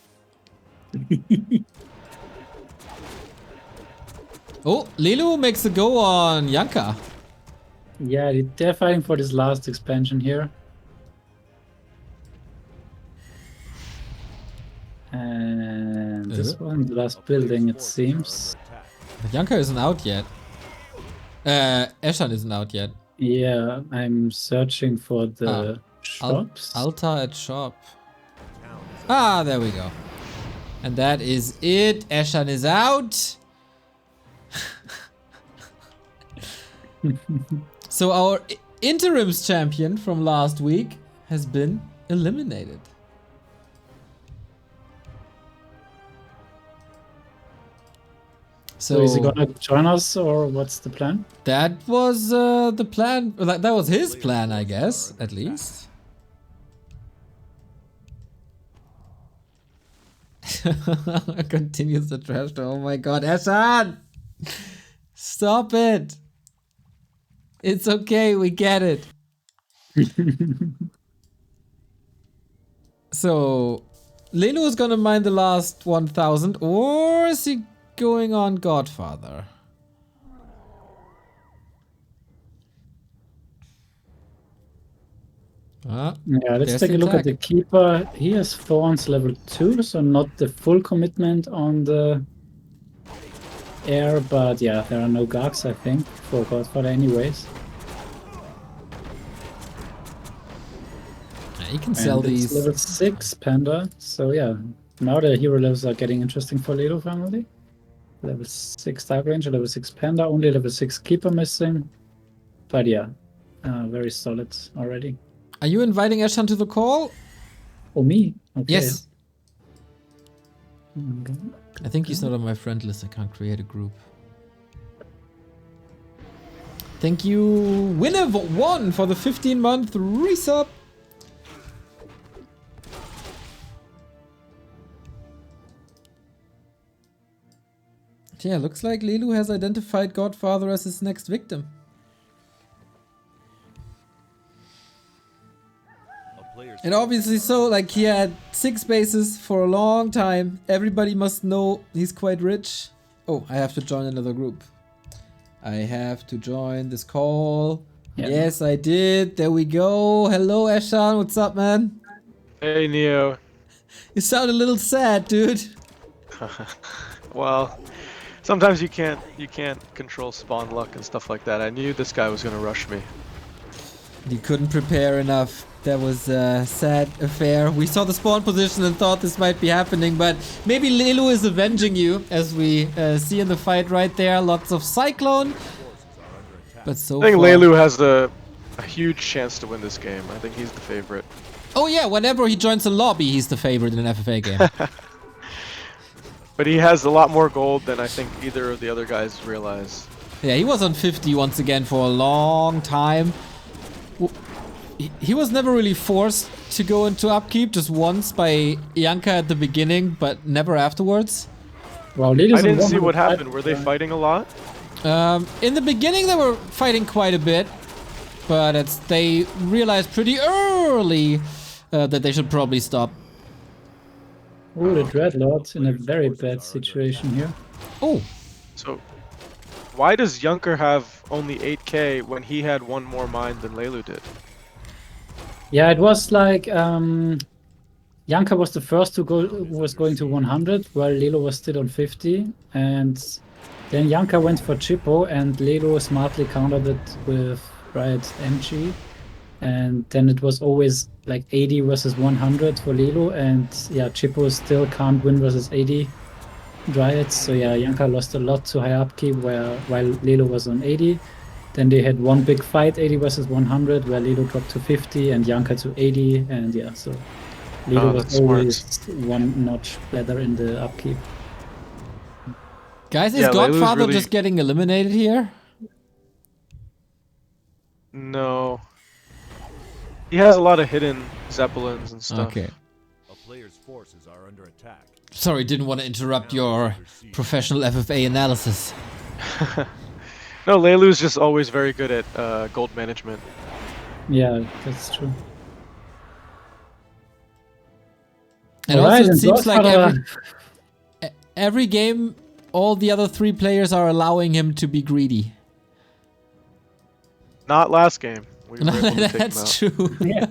Oh, Lilu makes a go on Yanka. Yeah, they're fighting for this last expansion here. And this one, the last building, it seems. But Yanka isn't out yet. Eshan isn't out yet. Yeah, I'm searching for the shops. Altar at shop. Ah, there we go. And that is it. Eshan is out. So our interims champion from last week has been eliminated. So is he gonna join us, or what's the plan? That was the plan. That was his plan, I guess, at least. Continues the trash talk. Oh my god, Ashan! Stop it! It's okay, we get it. So, Lilu is gonna mine the last 1,000, or is he going on Godfather? Yeah, let's take a look at the keeper. He has Thorns level 2, so not the full commitment on the air, but yeah, there are no Garks, I think, for Godfather anyways. Yeah, you can sell these. Level 6 Panda, so yeah, now the hero levels are getting interesting for Lilu family. Level 6 Dark Ranger, level 6 Panda, only level 6 Keeper missing. But yeah, very solid already. Are you inviting Eshan to the call? Oh, me? Okay. Yes. Okay. I think he's not on my friend list. I can't create a group. Thank you, Winner1, for the 15-month resub. Yeah, looks like Lilu has identified Godfather as his next victim. And obviously so, like, he had 6 bases for a long time. Everybody must know he's quite rich. Oh, I have to join another group. I have to join this call. Yeah. Yes, I did. There we go. Hello, Eshan. What's up, man? Hey, Neo. You sound a little sad, dude. Well, sometimes you can't control spawn luck and stuff like that. I knew this guy was gonna rush me. You couldn't prepare enough. That was a sad affair. We saw the spawn position and thought this might be happening, but maybe Lilu is avenging you, as we see in the fight right there. Lots of Cyclone. But so I think far... Lilu has a huge chance to win this game. I think he's the favorite. Oh yeah, whenever he joins a lobby, he's the favorite in an FFA game. But he has a lot more gold than I think either of the other guys realize. Yeah, he was on 50 once again for a long time. He was never really forced to go into upkeep, just once by Yanka at the beginning, but never afterwards. Wow, I didn't see what happened. Were they fighting a lot? In the beginning, they were fighting quite a bit, but they realized pretty early that they should probably stop. Oh, the Dreadlord in a very bad situation here. Oh, So, why does Junker have only 8k when he had one more mine than Lelu did? Yeah, it was like Yanka was the first to go, was going to 100, while Lilu was still on 50, and then Yanka went for Chippo, and Lilu smartly countered it with Riot MG, and then it was always like 80 versus 100 for Lilu, and yeah, Chippo still can't win versus 80 Dryads, so yeah, Yanka lost a lot to high upkeep while Lilu was on 80. Then they had one big fight, 80 versus 100, where Lilu dropped to 50 and Yanka to 80, and yeah, so Lilu was always one notch better in the upkeep. guys, is Godfather just getting eliminated here? No. He has a lot of hidden Zeppelins and stuff. Okay. A player's forces are under attack. Sorry, didn't want to interrupt your professional FFA analysis. No, Lelu's just always very good at gold management. Yeah, that's true. And also, it seems like every game, all the other 3 players are allowing him to be greedy. Not last game. We were able to take him out. That's true. Yeah.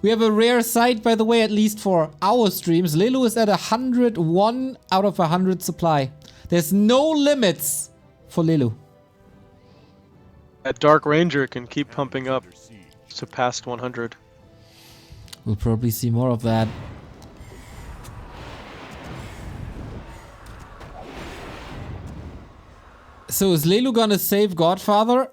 We have a rare sight, by the way, at least for our streams. Lilu is at 101 out of 100 supply. There's no limits for Lilu. That Dark Ranger can keep pumping up to past 100. We'll probably see more of that. So is Lilu gonna save Godfather?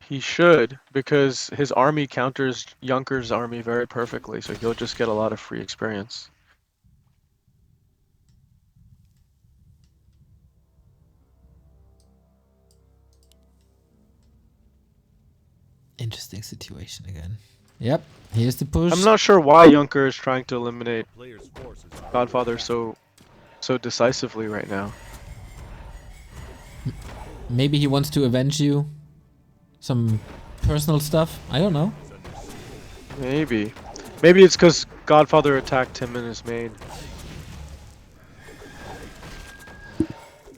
He should, because his army counters Junker's army very perfectly, so he'll just get a lot of free experience. Interesting situation again. Yep, here's the push. I'm not sure why Junker is trying to eliminate Godfather so decisively right now. Maybe he wants to avenge you. Some personal stuff. I don't know. Maybe. Maybe it's because Godfather attacked him in his main.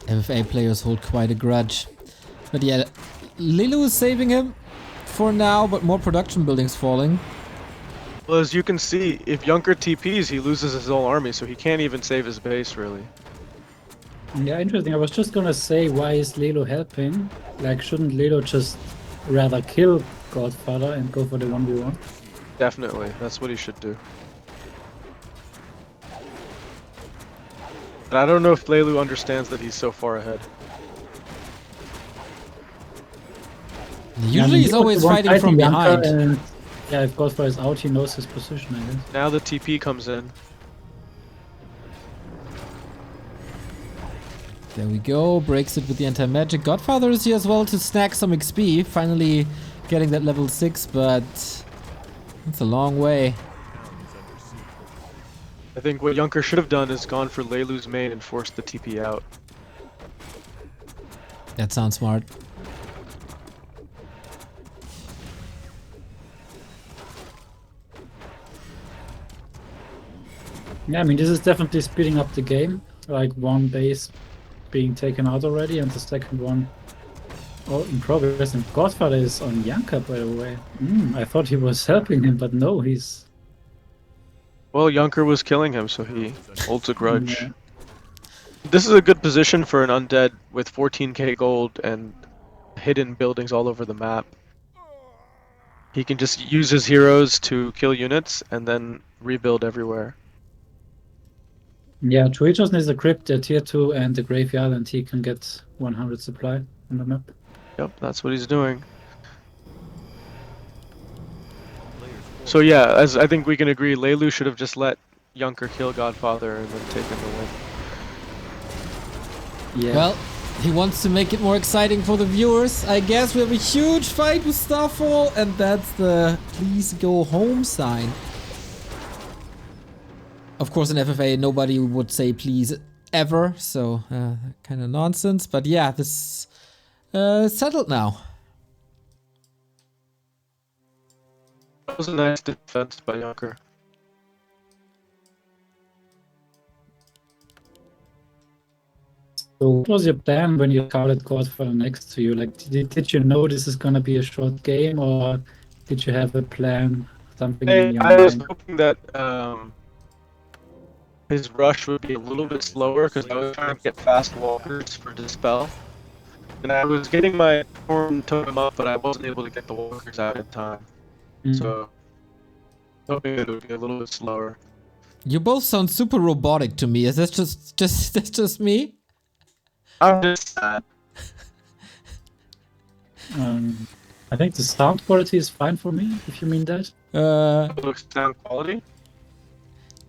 FFA players hold quite a grudge. But yeah, Lilu is saving him for now, but more production buildings falling. Well, as you can see, if Junker TPs, he loses his whole army, so he can't even save his base, really. Yeah, interesting. I was just gonna say, why is Lilu helping? Like, shouldn't Lilu just rather kill Godfather and go for the 1v1? Definitely, that's what he should do. But I don't know if Lilu understands that he's so far ahead. Usually he's always fighting from behind. And, yeah, if Godfather is out, he knows his position, I guess. Now the TP comes in. There we go, breaks it with the anti-magic. Godfather is here as well to snack some XP, finally getting that level 6, but it's a long way. I think what Junker should have done is gone for Lelu's main and forced the TP out. That sounds smart. Yeah, I mean, this is definitely speeding up the game. Like, one base being taken out already, and the second one in progress. And Godfather is on Yanka, by the way. I thought he was helping him, but no, he's... Well, Junker was killing him, so he holds a grudge. Yeah. This is a good position for an undead with 14k gold and hidden buildings all over the map. He can just use his heroes to kill units and then rebuild everywhere. Yeah, True, he just needs a crypt, a tier 2, and the graveyard, and he can get 100 supply on the map. Yep, that's what he's doing. So yeah, as I think we can agree, Lilu should have just let Junker kill Godfather and then take him to win. Yeah. Well, he wants to make it more exciting for the viewers. I guess we have a huge fight with Starfall, and that's the please go home sign. Of course, in FFA, nobody would say please ever, so kind of nonsense. But yeah, this settled now. That was a nice defense by Junker. So what was your plan when you called Godfather next to you? Like, did you know this is gonna be a short game, or did you have a plan, something in your I was mind? hoping that his rush would be a little bit slower because I was trying to get fast walkers for Dispel. And I was getting my Torn totem up, but I wasn't able to get the walkers out in time. So, hoping that it would be a little bit slower. You both sound super robotic to me. Is that that's just me? I'm just sad. I think the sound quality is fine for me, if you mean that. Sound quality?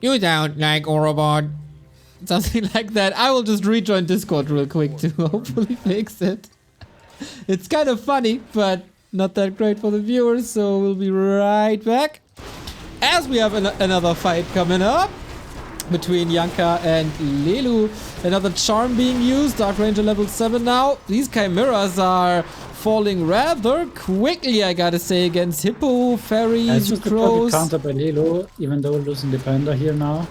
You sound like a robot. Something like that. I will just rejoin Discord real quick to hopefully fix it. It's kind of funny, but not that great for the viewers, so we'll be right back. As we have another fight coming up between Yanka and Lilu. Another charm being used. Dark Ranger level 7 now. These chimeras are falling rather quickly, I gotta say, against Hippo, Fairies, It's just a perfect Crows. counter by Lilu, even though losing the panda here now.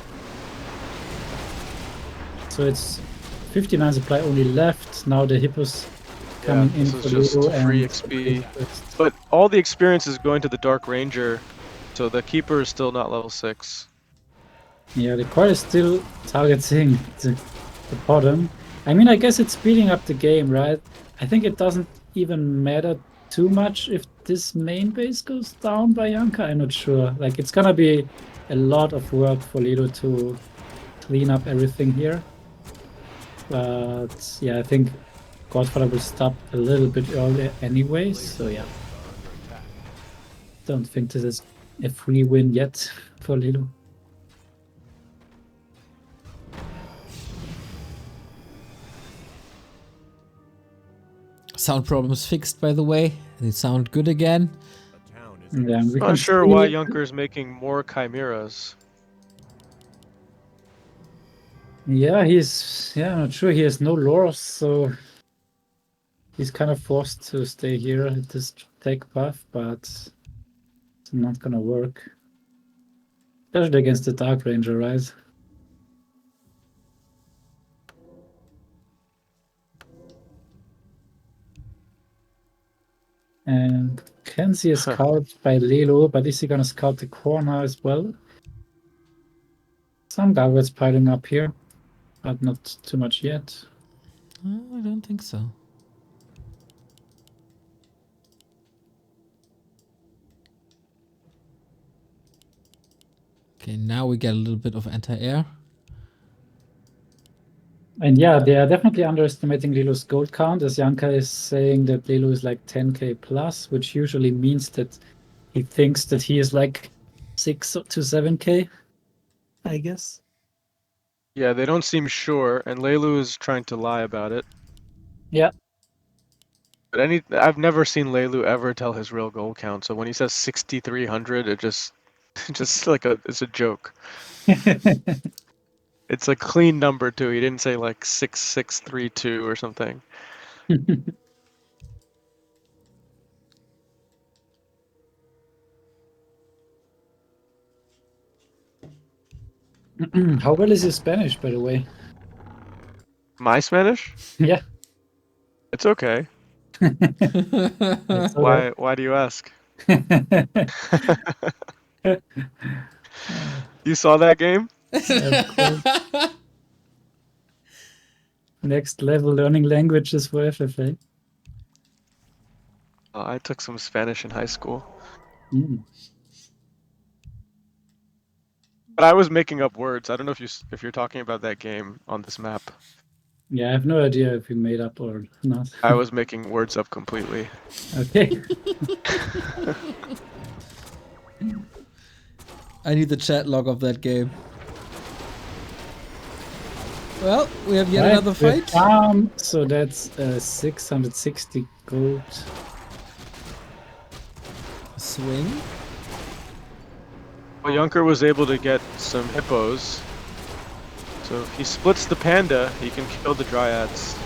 So it's 59 supply only left. Now the Hippos coming in this for is just Lilu free and XP. But all the experience is going to the Dark Ranger, so the Keeper is still not level 6. Yeah, the coil is still targeting the bottom. I mean, I guess it's speeding up the game, right? I think it doesn't even matter too much if this main base goes down by Yanka. I'm not sure. Like, it's gonna be a lot of work for Lilu to clean up everything here. But yeah, I think Godfather will stop a little bit earlier anyway, so yeah. Don't think this is a free win yet for Lilu. Sound problems fixed, by the way. They sound good again. A town is Yeah, we I'm can not sure see- why Junker's making more chimeras. Yeah, I'm not sure. He has no lore, so he's kind of forced to stay here at this tech buff, but it's not gonna work. Especially against the Dark Ranger, right? And can see a scout by Lelo, but is he gonna scout the corner as well? Some gargoyles piling up here, but not too much yet. I don't think so. Okay, now we get a little bit of anti-air. And yeah, they are definitely underestimating Lilu's gold count, as Yanka is saying that Lilu is like 10k plus, which usually means that he thinks that he is like 6 to 7k, I guess. Yeah, they don't seem sure, and Leilu is trying to lie about it. Yeah. But I've never seen Leilu ever tell his real goal count. So when he says 6,300, it just like it's a joke. It's a clean number too. He didn't say like 6,632 or something. How well is your Spanish, by the way? My Spanish? Yeah. It's okay. It's okay. Why do you ask? You saw that game? Of course. Next level learning languages for FFA. I took some Spanish in high school. Mm. But I was making up words. I don't know if you're talking about that game on this map. Yeah, I have no idea if you made up or not. I was making words up completely. Okay. I need the chat log of that game. Well, we have yet another fight. So that's 660 gold. Swing. Well, Junker was able to get some hippos. So if he splits the panda, he can kill the dryads.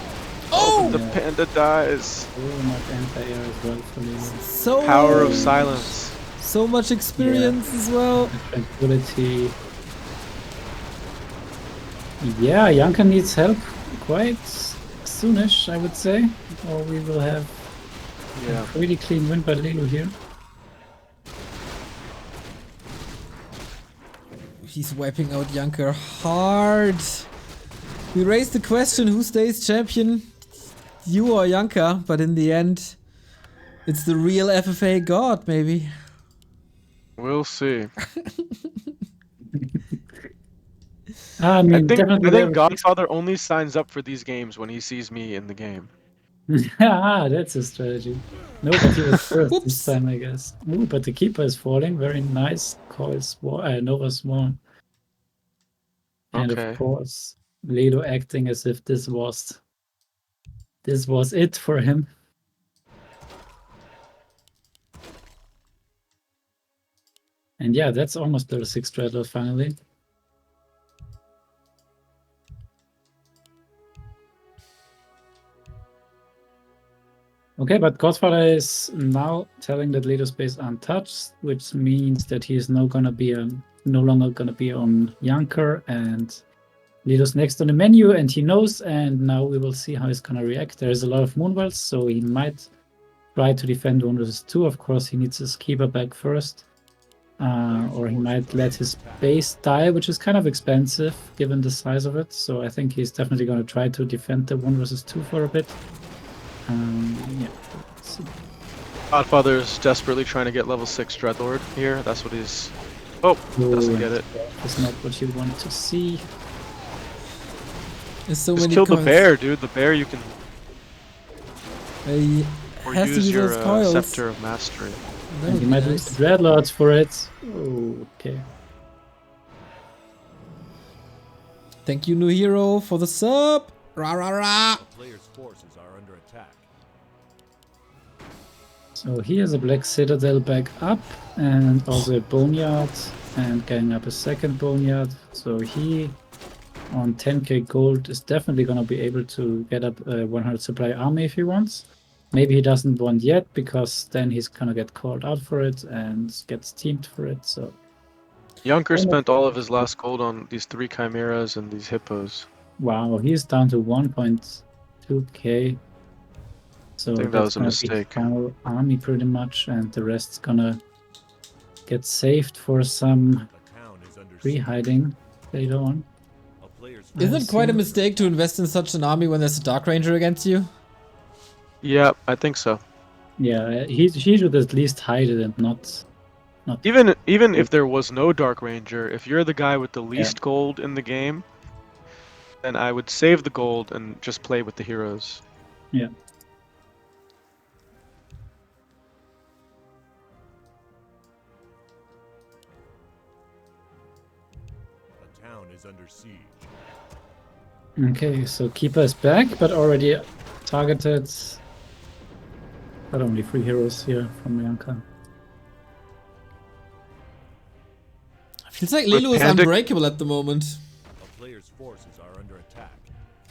Oh! The panda dies. Oh, not anti-air as well for Lilu. So Power of silence. So much experience as well. Tranquility. Yeah, Yanka needs help quite soonish, I would say. Or we will have a pretty clean win by Lilu here. He's wiping out Junker hard. We raised the question, who stays champion? You or Yanka, but in the end, it's the real FFA god, maybe. We'll see. I mean, I think Godfather only signs up for these games when he sees me in the game. That's a strategy. No, but he was first this time, I guess. Ooh, but the keeper is falling. Very nice call. Nova Swarm. And of course, Lilu acting as if this was it for him. And yeah, that's almost level 6 Dreadlord finally. Okay, but Godfather is now telling that Lilu space untouched, which means that he is no longer gonna be on Junker, and Lilu's next on the menu, and he knows. And now we will see how he's gonna react. There's a lot of Moonwells, so he might try to defend 1 versus 2. Of course, he needs his keeper back first, or he might let his base die, which is kind of expensive given the size of it. So I think he's definitely gonna try to defend the 1 versus 2 for a bit. Yeah. Godfather is desperately trying to get level 6 Dreadlord here. That's what he's... Oh, doesn't get it. That's not what you want to see. There's so Just many kill coils. the bear, dude. The bear you can... Or has to use your those coils. Scepter of Mastery. And you might lose the Dreadlords for it. Oh, okay. Thank you, new hero, for the sub. Rah rah rah. The player's forces are under attack. So he has a Black Citadel back up, and also a Boneyard, and getting up a second Boneyard. So he, on 10k gold, is definitely going to be able to get up a 100 supply army if he wants. Maybe he doesn't want yet, because then he's going to get called out for it and gets teamed for it. So Junker spent all of his last gold on these 3 chimeras and these hippos. wow, he's down to 1.2k. So I think that was a mistake. Final army pretty much, and the rest's gonna get saved for some pre-hiding later on. Isn't it quite a mistake to invest in such an army when there's a Dark Ranger against you? Yeah, I think so. Yeah, he should at least hide it and not. Even if there was no Dark Ranger, if you're the guy with the least gold in the game, then I would save the gold and just play with the heroes. Yeah. The town is under siege. Okay, so Keeper is back, but already targeted. But only 3 heroes here from Yanka. Feels like Lilu is unbreakable at the moment. A player's forces are under attack.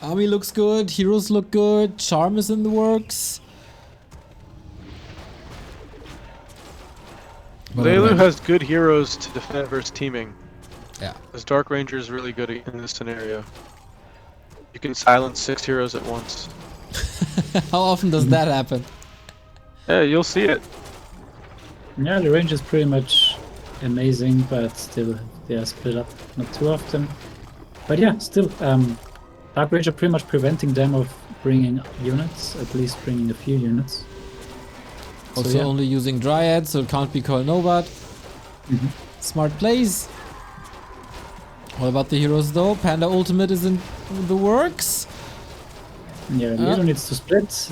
Army looks good, heroes look good, charm is in the works. Lilu has good heroes to defend versus teaming. Yeah. This Dark Ranger is really good in this scenario. You can silence 6 heroes at once. How often does that happen? Yeah, you'll see it. Yeah, the range is pretty much amazing, but still they are split up not too often. But yeah, still, Dark Ranger pretty much preventing them of bringing units, at least bringing a few units. Also So, yeah. only using Dryad, so it can't be called Nobat. Smart plays. What about the heroes though? Panda Ultimate is in the works. Yeah, Lilu needs to split.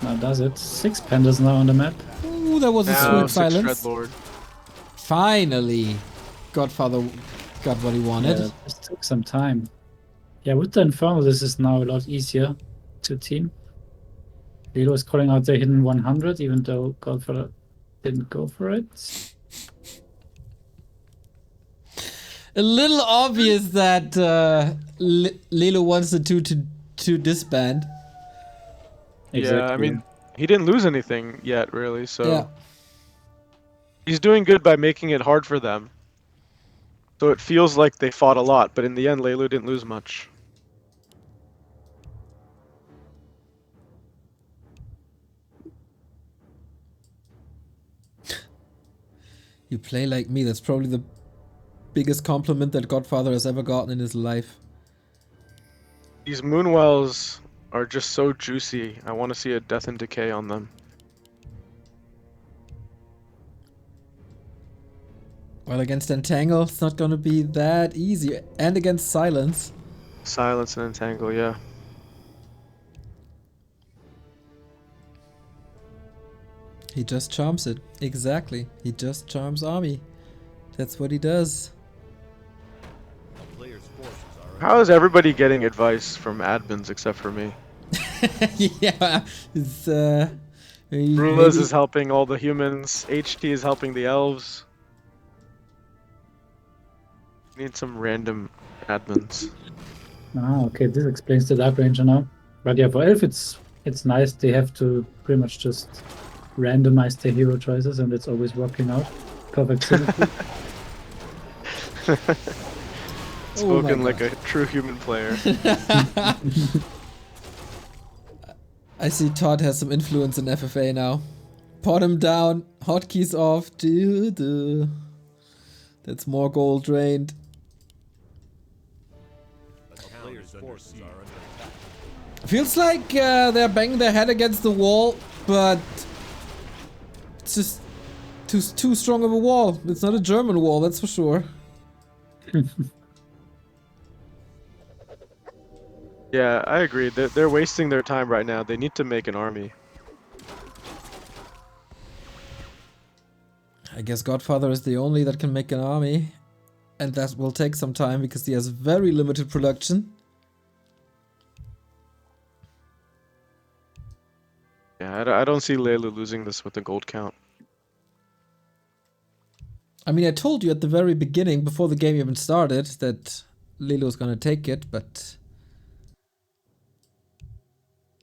Now does it. 6 pandas now on the map. Ooh, that was a Now, sweet 6 silence. Dreadlord. Finally, Godfather got what he wanted. Yeah, this took some time. Yeah, with the Infernal, this is now a lot easier to team. Lilu is calling out the hidden 100, even though Godfather didn't go for it. A little obvious that Lilu wants the two to disband. Exactly. Yeah, I mean, he didn't lose anything yet, really, so... Yeah. He's doing good by making it hard for them. So it feels like they fought a lot, but in the end, Lilu didn't lose much. You play like me. That's probably the biggest compliment that Godfather has ever gotten in his life. These Moonwells are just so juicy. I want to see a Death and Decay on them. Well, against Entangle, it's not gonna be that easy. And against Silence. Silence and Entangle, yeah. He just charms it. Exactly. He just charms army. That's what he does. A player's forces are How is everybody getting advice from admins except for me? Yeah. It's, RulaZ is helping all the humans. HT is helping the elves. Need some random admins. Ah, okay, this explains the Dark Ranger now. But yeah, for Elf, it's nice. They have to pretty much just randomize their hero choices, and it's always working out. Perfect symmetry. Spoken like a true human player. I see Todd has some influence in FFA now. Pot him down, hotkeys off. That's more gold drained. a player's forces are under attack. Feels like they're banging their head against the wall, but it's just too strong of a wall. It's not a German wall, that's for sure. Yeah, I agree. They're wasting their time right now. They need to make an army. I guess Godfather is the only that can make an army. And that will take some time because he has very limited production. Yeah, I don't see Lilu losing this with the gold count. I mean, I told you at the very beginning, before the game even started, that Lilu was gonna take it, but...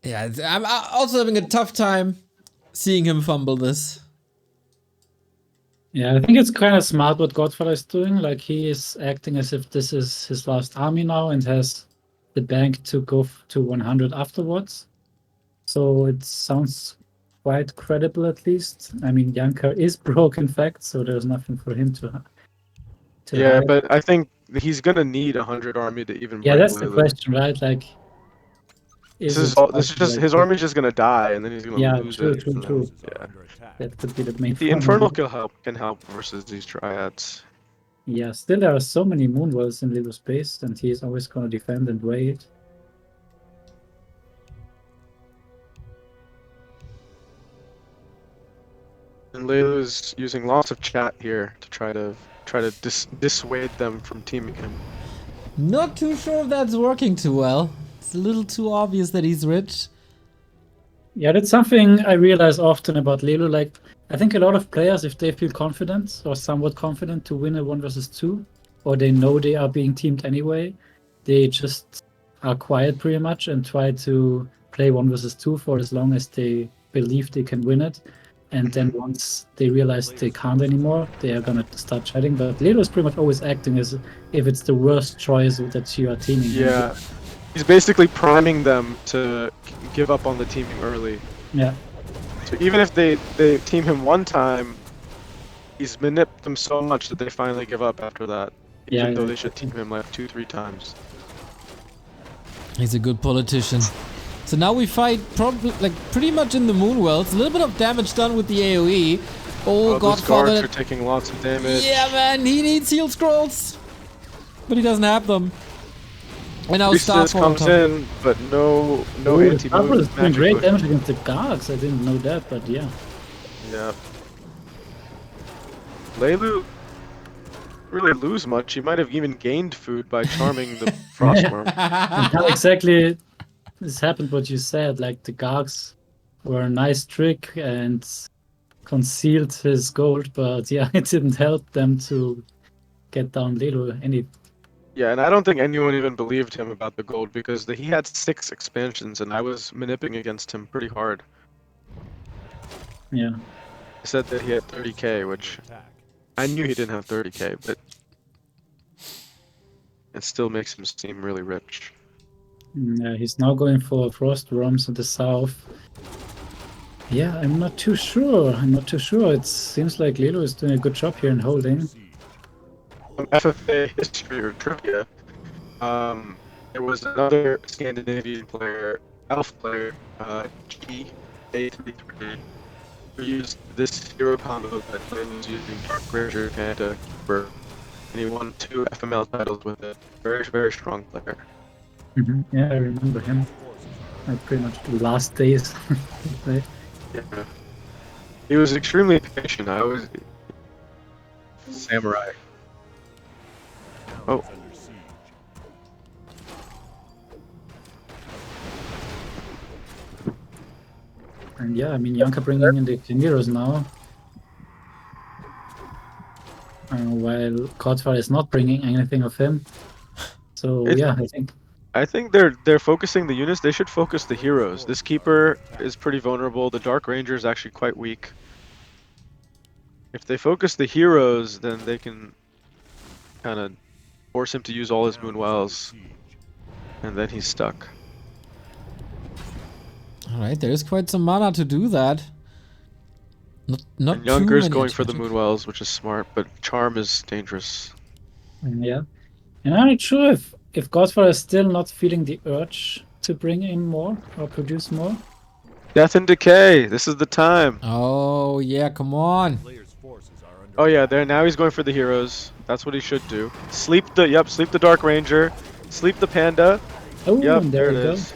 Yeah, I'm also having a tough time seeing him fumble this. Yeah, I think it's kind of smart what Godfather is doing. Like, he is acting as if this is his last army now and has the bank to go to 100 afterwards. So it sounds quite credible, at least. I mean, Yanka is broke, in fact, so there's nothing for him to Yeah, hide. but I think he's gonna need 100 army to even Yeah, break that's the Lilu. question, right? Like, This is just his army's just gonna die, and then he's gonna Yeah, lose true, it. true, and then- true. Forces are Yeah. under attack. That could be the main The problem. Infernal can help versus these Triads. Yeah, still there are so many Moonwells in Little Space, and he is always going to defend and wait. And Lilu is using lots of chat here to try to dissuade them from teaming him. Not too sure if that's working too well. It's a little too obvious that he's rich. Yeah, that's something I realize often about Lilu. Like, I think a lot of players, if they feel confident or somewhat confident to win a 1 versus 2, or they know they are being teamed anyway, they just are quiet pretty much and try to play 1 versus 2 for as long as they believe they can win it. And then once they realize they can't anymore, they are gonna start chatting. But Lilu is pretty much always acting as if it's the worst choice that you are teaming. Yeah, he's basically priming them to give up on the teaming early. Yeah. So even if they team him one time, he's manipulated them so much that they finally give up after that. Even Yeah, though yeah. they should team him like 2-3 times. He's a good politician. So now we fight probably like pretty much in the Moonwells. A little bit of damage done with the AoE. Oh, Those guards Godfather. are taking lots of damage. Yeah, man, he needs heal scrolls. But he doesn't have them. And now Priestess Starfall comes in, but no anti-move. Starfall is doing great magic damage against the Gargs. I didn't know that, but yeah. Yeah. Lilu really lose much. He might have even gained food by charming the frostworm. And how exactly this happened what you said, like the Gargs were a nice trick and concealed his gold, but yeah, it didn't help them to get down Lilu any. Yeah, and I don't think anyone even believed him about the gold because he had 6 expansions and I was manipulating against him pretty hard. Yeah. I said that he had 30k, which I knew he didn't have 30k, but it still makes him seem really rich. Yeah, he's now going for frost worms in the south. Yeah, I'm not too sure. It seems like Lilu is doing a good job here in holding. FFA history or trivia, there was another Scandinavian player, elf player, GA33, who used this hero combo that Lin was using Dark Ranger Panda for, and he won 2 FML titles with it. Very, very strong player. Yeah, I remember him. Like pretty much the last days. Right? Yeah. He was extremely patient. I was samurai. Oh. And yeah, I mean, Yanka bringing in the heroes now. While Godfather is not bringing anything of him. So yeah, I think they're focusing the units. They should focus the heroes. This keeper is pretty vulnerable. The Dark Ranger is actually quite weak. If they focus the heroes, then they can kind of force him to use all his moon wells, and then he's stuck. Alright, there is quite some mana to do that. Not And Junker's too many going for the attachments. moon wells, which is smart, but Charm is dangerous. Yeah. And I'm not sure if Godfather is still not feeling the urge to bring in more or produce more. Death and Decay, this is the time. Oh yeah, come on. Oh yeah, there now he's going for the heroes. That's what he should do. Sleep the Dark Ranger, sleep the Panda. Oh, Yep, and there it we go. is.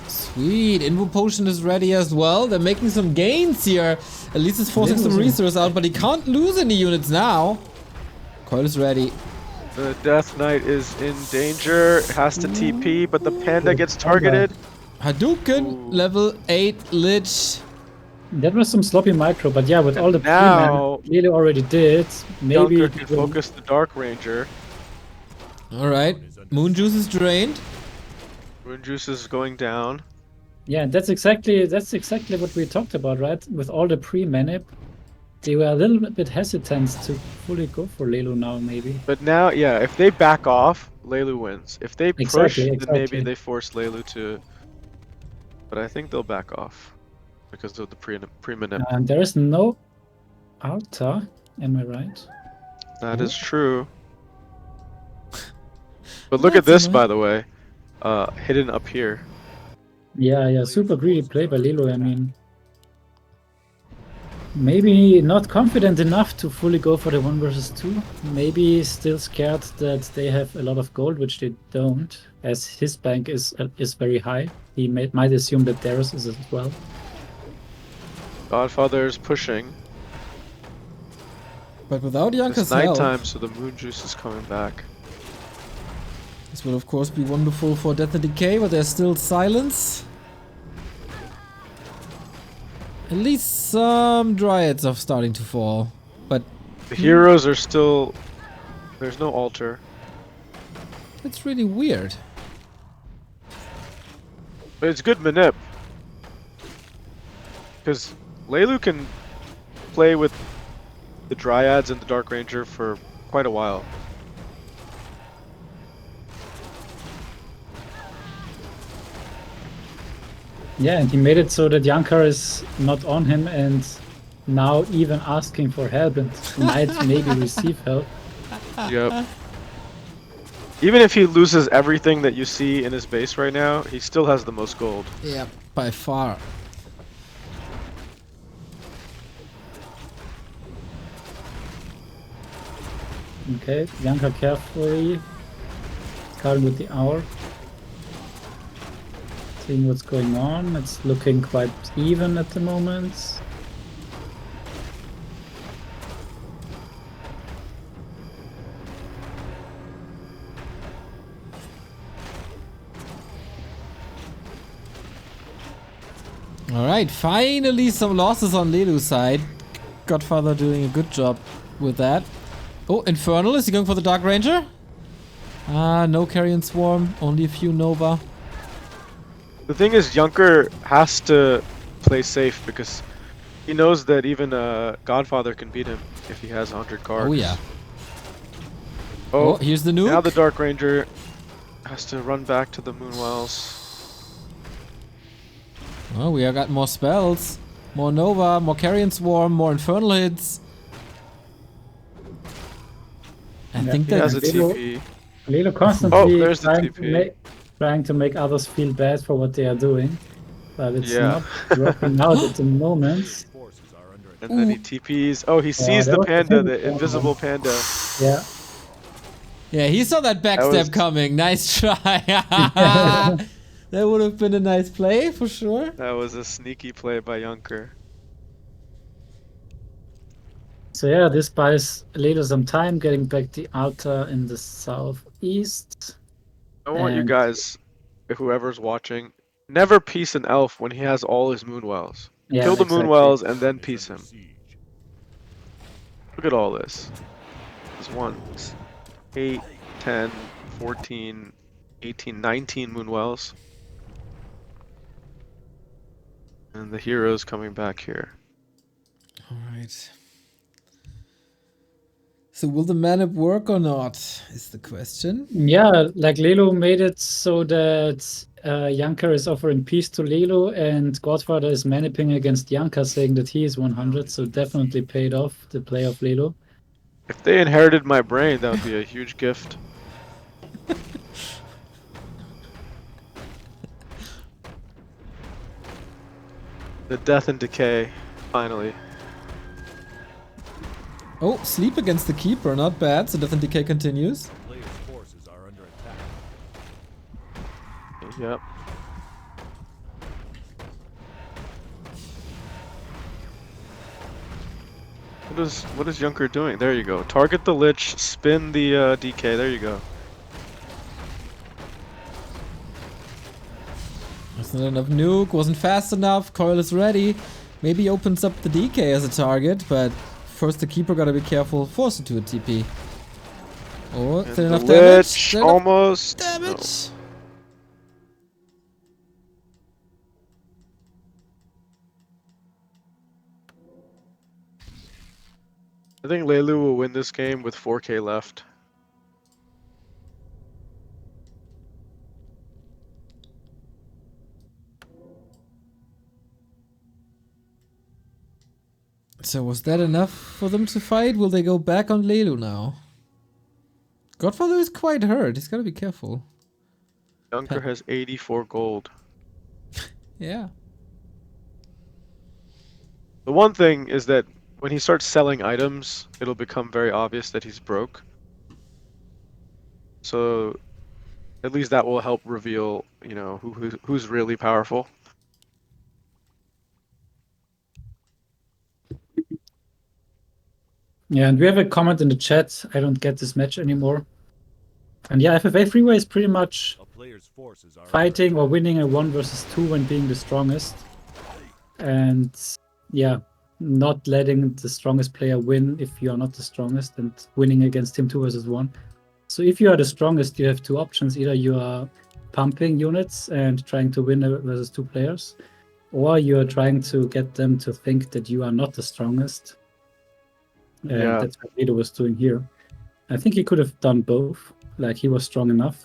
Sweet, Invo Potion is ready as well. They're making some gains here. At least it's forcing some resource out, but he can't lose any units now. Coil is ready. The Death Knight is in danger, has to TP, but the Panda gets targeted. Hadouken, level 8 Lich. That was some sloppy micro, but yeah, with all the now, pre-mana Lilu already did, maybe Junker can focus the Dark Ranger. Alright, Moon Juice is drained. Moon Juice is going down. Yeah, that's exactly what we talked about, right? With all the pre-manip, they were a little bit hesitant to fully go for Lilu now, maybe. But now, yeah, if they back off, Lilu wins. If they push, Exactly. then maybe they force Lilu to... But I think they'll back off because of the pre-manip. And there is no altar, am I right? That is true. But look at this, by the way. Hidden up here. Yeah, super greedy play by Lilu, I mean. Maybe not confident enough to fully go for the 1 versus 2. Maybe still scared that they have a lot of gold, which they don't, as his bank is very high. He might assume that theirs is as well. Godfather is pushing. But without Yankaza, It's nighttime, so the moon juice is coming back. This will of course be wonderful for Death and Decay, but there's still silence. At least some dryads are starting to fall, but The heroes are still... There's no altar. it's really weird. But it's good manip. Because Lilu can play with the dryads and the Dark Ranger for quite a while. Yeah, and he made it so that Yankar is not on him and now even asking for help and might maybe receive help. Yep. Even if he loses everything that you see in his base right now, he still has the most gold. Yeah, by far. Okay, Yankar carefully. Starting with the hour. Seeing what's going on. It's looking quite even at the moment. Alright, finally some losses on Lilu's side. Godfather doing a good job with that. Oh, Infernal, is he going for the Dark Ranger? Ah, no Carrion Swarm, only a few Nova. The thing is, Junker has to play safe because he knows that even Godfather can beat him if he has 100 cards. Oh yeah. Oh, Oh, here's the nuke. now the Dark Ranger has to run back to the Moonwells. Oh, we have got more spells. More Nova, more Carrion Swarm, more Infernal hits. I think He has that a TP. Lilu constantly there's the TP. trying to make others feel bad for what they are doing, but it's Yeah. not working out at the moment. Forces are under And then he TPs. Oh, he sees that the was panda, the the invisible panda. Yeah. Yeah, he saw that backstep was- coming. Nice try. That would have been a nice play for sure. That was a sneaky play by Junker. So yeah, this buys Lilu some time getting back the altar in the southeast. I want you And- guys, whoever's watching, never piece an elf when he has all his Moonwells. Yeah, Kill the exactly. Moonwells and then is piece under him. siege. Look at all this. This one's 8, 10, 14, 18, 19 Moonwells. And the hero's coming back here. Alright. So will the mana work or not, is the question. Yeah, like Lilu made it so that Yanker is offering peace to Lilu and Godfather is maniping against Yanker saying that he is 100, so definitely paid off the play of Lilu. If they inherited my brain, that would be a huge gift. The death and decay, finally. Oh, sleep against the keeper, not bad. So Death and Decay continues. Players' forces are under attack. Yep. What is Junker doing? There you go. Target the Lich, spin the DK. There you go. That's not enough nuke, wasn't fast enough. Coil is ready. Maybe opens up the DK as a target, but first the keeper gotta be careful. Force it to a TP. Oh, And still enough the damage. Lich Still enough almost. damage. No. I think Lilu will win this game with 4k left. So was that enough for them to fight? Will they go back on Lilu now? Godfather is quite hurt. He's gotta be careful. Junker has 84 gold. Yeah. The one thing is that when he starts selling items, it'll become very obvious that he's broke. So at least that will help reveal, you know, who's really powerful. Yeah, and we have a comment in the chat. I don't get this match anymore. And yeah, FFA Freeway is pretty much A player's forces are fighting or winning a 1 versus 2 when being the strongest. And yeah, not letting the strongest player win if you are not the strongest and winning against him 2 versus 1. So if you are the strongest, you have two options. Either you are pumping units and trying to win versus 2 players, or you are trying to get them to think that you are not the strongest. And Yeah. that's what Lilu was doing here. I think he could have done both. Like, he was strong enough.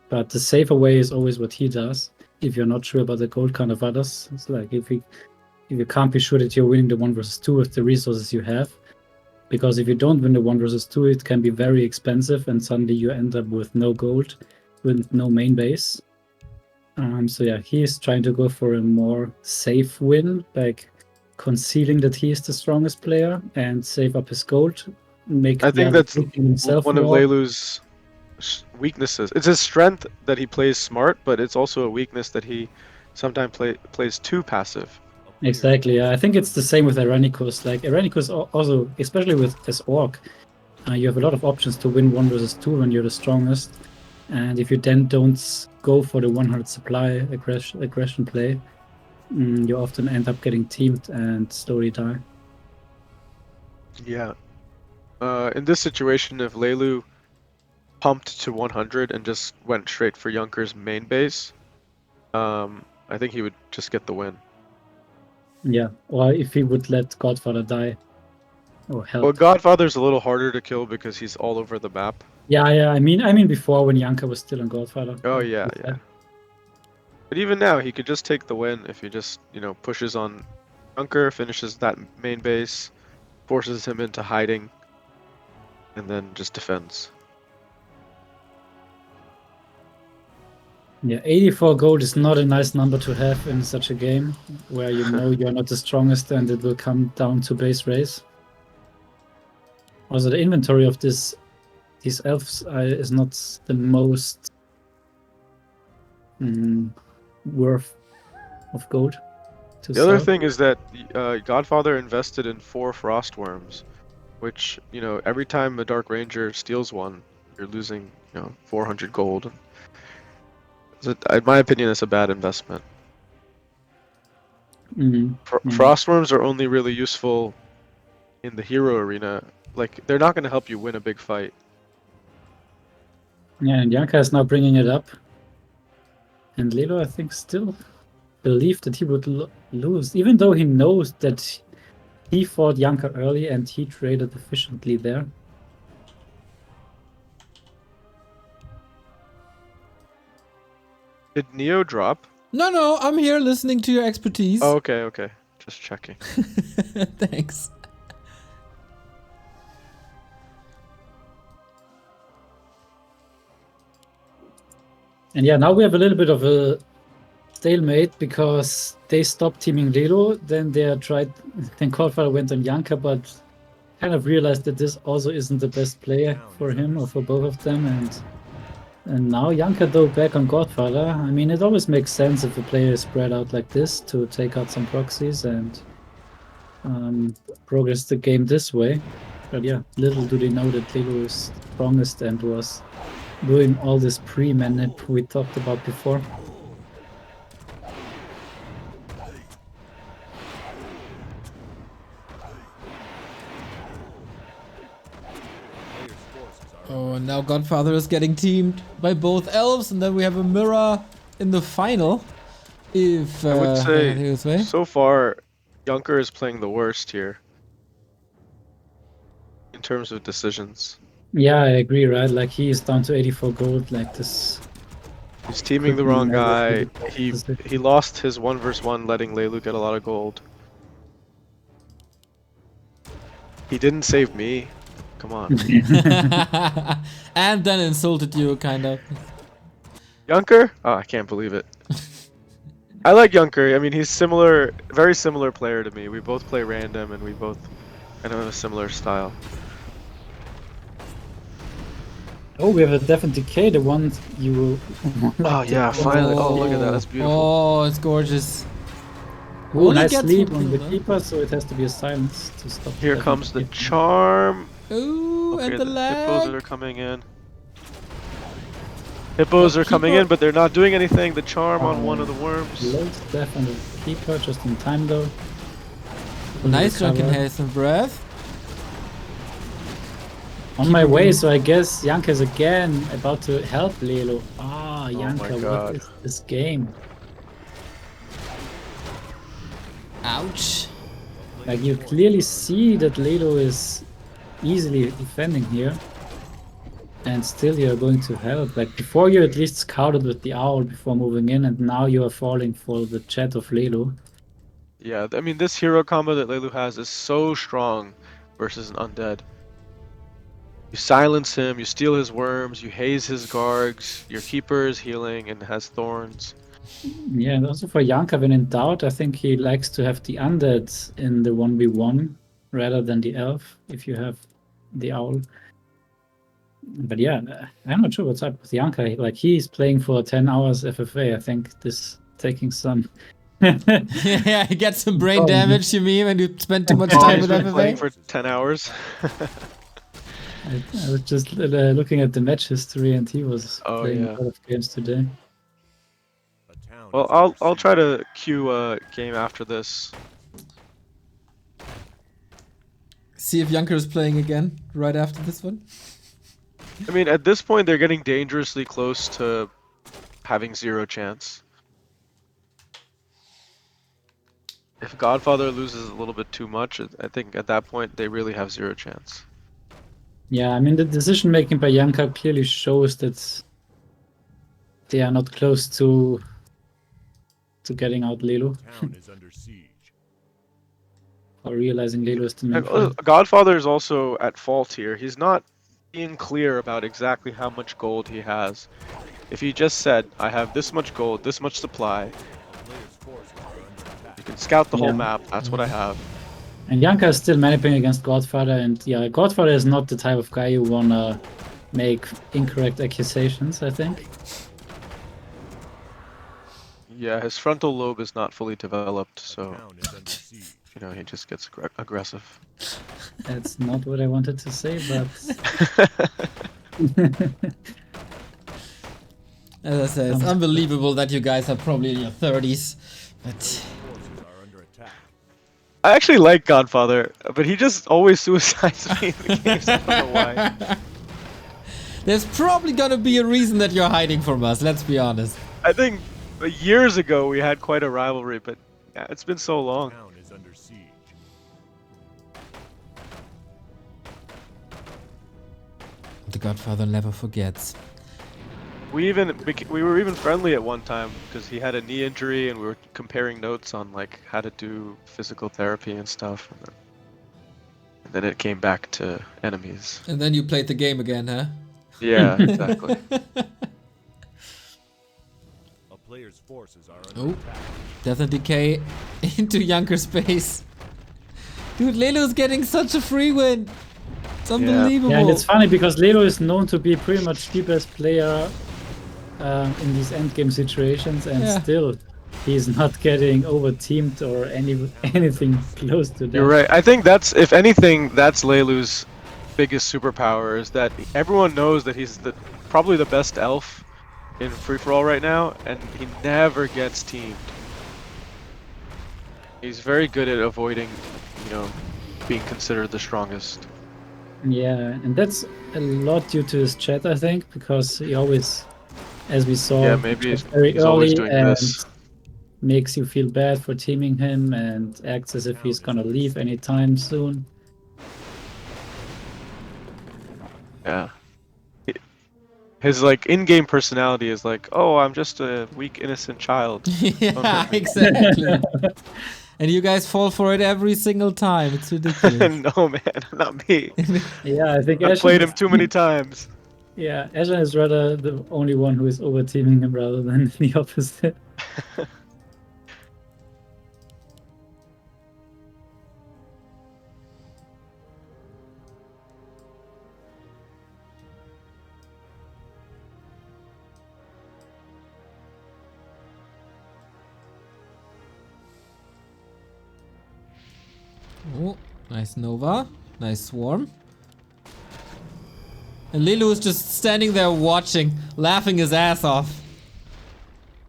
But the safer way is always what he does. If you're not sure about the gold count of others, it's like if you can't be sure that you're winning the 1 versus 2 with the resources you have. Because if you don't win the 1 versus 2, it can be very expensive and suddenly you end up with no gold, with no main base. So yeah, he is trying to go for a more safe win, like concealing that he is the strongest player and save up his gold. I think that's himself one of more. Lelu's weaknesses. It's his strength that he plays smart, but it's also a weakness that he sometimes plays too passive. Exactly. Yeah. I think it's the same with Irenicus. Like Irenicus also, especially with as Orc, you have a lot of options to win 1 versus 2 when you're the strongest. And if you then don't go for the 100 supply aggression play, you often end up getting teamed and slowly die. Yeah. In this situation, if Lilu pumped to 100 and just went straight for Junker's main base, I think he would just get the win. Yeah, or if he would let Godfather die or help. Well, Godfather's a little harder to kill because he's all over the map. Yeah. I mean before when Yanka was still on Godfather. Oh like yeah, you yeah. said. But even now, he could just take the win if he just, pushes on Junker, finishes that main base, forces him into hiding, and then just defends. Yeah, 84 gold is not a nice number to have in such a game where you know you're not the strongest and it will come down to base race. Also, the inventory of these elves is not the most worth of gold to The other sell. thing is that Godfather invested in 4 Frostworms, which, every time a Dark Ranger steals one, you're losing, 400 gold. So, in my opinion, it's a bad investment. Yeah. Frostworms are only really useful in the hero arena. Like, they're not going to help you win a big fight. Yeah, and Yanka is now bringing it up. And Lilu, I think, still believed that he would lose, even though he knows that he fought Yanka early and he traded efficiently there. Did Neo drop? No, I'm here listening to your expertise. Oh, okay. Just checking. Thanks. And yeah, now we have a little bit of a stalemate because they stopped teaming Lilu, then Godfather went on Yanka, but kind of realized that this also isn't the best player for him or for both of them, and now Yanka though back on Godfather. I mean, it always makes sense if a player is spread out like this to take out some proxies and progress the game this way. But yeah, little do they know that Lilu is strongest and was doing all this pre-manip we talked about before. Oh, and now Godfather is getting teamed by both elves, and then we have a mirror in the final. If I would say, this way. so far, Junker is playing the worst here. In terms of decisions. Yeah, I agree, right? Like, he is down to 84 gold, like this. He's teaming the wrong guy. He lost his 1v1 letting Lilu get a lot of gold. He didn't save me. Come on. And then insulted you, kind of. Junker? Oh, I can't believe it. I like Junker. I mean, he's very similar player to me. We both play random and we both kind of have a similar style. Oh, we have a definite decay, the one you... Oh yeah, finally. Oh, look at that. That's beautiful. Oh, it's gorgeous. Oh, Only nice gets sleep one on the kill, keeper, so it has to be a silence to stop. Here comes the charm. Ooh, Okay, and the hippos lag. are coming in. Hippos are coming in, but they're not doing anything. The charm on one of the worms. Load death on the keeper, just in time though. Nice drunken recover. haste and breath. On my way, so I guess Yanka is again about to help Lilu. Ah, my Yanka, God. what is this game? Ouch. Like, you clearly see that Lilu is easily defending here. And still you're going to help. Like, before you at least scouted with the owl before moving in, and now you are falling for the chat of Lilu. Yeah, I mean, this hero combo that Lilu has is so strong versus an undead. You silence him, you steal his worms, you haze his gargs, your keeper is healing and has thorns. Yeah, and also for Yanka, when in doubt, I think he likes to have the undead in the 1v1 rather than the elf, if you have the owl. But yeah, I'm not sure what's up with Yanka. Like, he's playing for 10 hours FFA. I think this taking some... Yeah, you get some brain Oh, damage, you mean, when you spend too much Oh, time he's with been playing FFA? for 10 hours. I was just looking at the match history, and he was Oh, playing yeah. a lot of games today. Well, I'll try to queue a game after this. See if Yanker is playing again right after this one. I mean, at this point, they're getting dangerously close to having 0 chance. If Godfather loses a little bit too much, I think at that point they really have 0 chance. Yeah, I mean the decision making by Yanka clearly shows that they are not close to getting out Lilu. Town is under siege. Or realizing Lilu is the main And threat. Godfather is also at fault here. He's not being clear about exactly how much gold he has. If he just said, I have this much gold, this much supply, A player's forces are under attack. you can scout the whole Yeah. map, that's what I have. And Yanka is still manipulating against Godfather, and yeah, Godfather is not the type of guy you wanna make incorrect accusations, I think. Yeah, his frontal lobe is not fully developed, so, Town is under siege. you know, he just gets aggressive. That's not what I wanted to say, but As I say, it's unbelievable that you guys are probably in your 30s. But Forces are under attack. I actually like Godfather, but he just always suicides me in the games. I don't know why. there's probably gonna be a reason that you're hiding from us, let's be honest. I think years ago we had quite a rivalry, but yeah, it's been so long. Town is under siege. The Godfather never forgets. We were even friendly at one time because he had a knee injury and we were comparing notes on like how to do physical therapy and stuff. And then it came back to enemies. And then you played the game again, huh? Yeah, exactly. A player's forces are Oh. under attack. Death and Decay into Yanker space. Dude, Lelu's getting such a free win. It's unbelievable. yeah, and it's funny because Lilu is known to be pretty much the best player in these endgame situations, and Yeah. still he's not getting over teamed or anything close to that. You're right. I think that's, if anything, that's Lelu's biggest superpower, is that everyone knows that he's probably the best elf in free-for-all right now, and he never gets teamed. He's very good at avoiding, you know, being considered the strongest. Yeah, and that's a lot due to his chat, I think, because he always, as we saw, Yeah, maybe chats very he's always early doing and this. makes you feel bad for teaming him and acts as if he's gonna leave anytime soon. Yeah. His like in-game personality is like, oh, I'm just a weak, innocent child. Yeah, exactly. And you guys fall for it every single time. It's ridiculous. No, man, not me. Yeah, I think I've Ashan played him is- too many times. Yeah, Eshan is rather the only one who is over teaming him rather than the opposite. Oh, nice Nova. Nice Swarm. And Lilu is just standing there watching, laughing his ass off.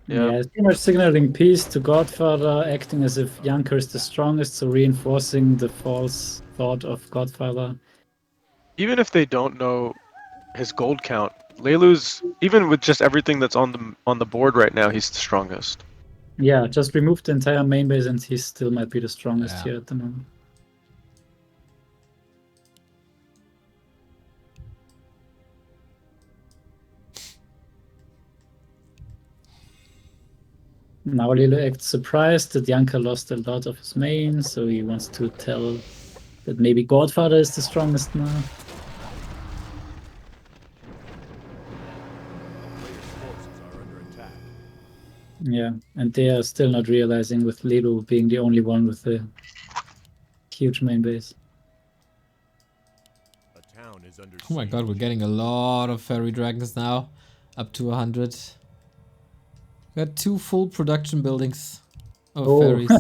Yeah. Yeah, it's pretty much signaling peace to Godfather, acting as if Yanker is the strongest, so reinforcing the false thought of Godfather. Even if they don't know his gold count, Lelu's, even with just everything that's on the board right now, he's the strongest. Yeah, just remove the entire main base and he still might be the strongest Yeah. here at the moment. Now Lilu acts surprised that Yanka lost a lot of his main, so he wants to tell that maybe Godfather is the strongest now. A player's forces are under attack. Yeah, and they are still not realizing with Lilu being the only one with the huge main base. A town is under Oh my god, we're siege. getting a lot of fairy dragons now. Up to 100. Got 2 full production buildings of Oh. fairies.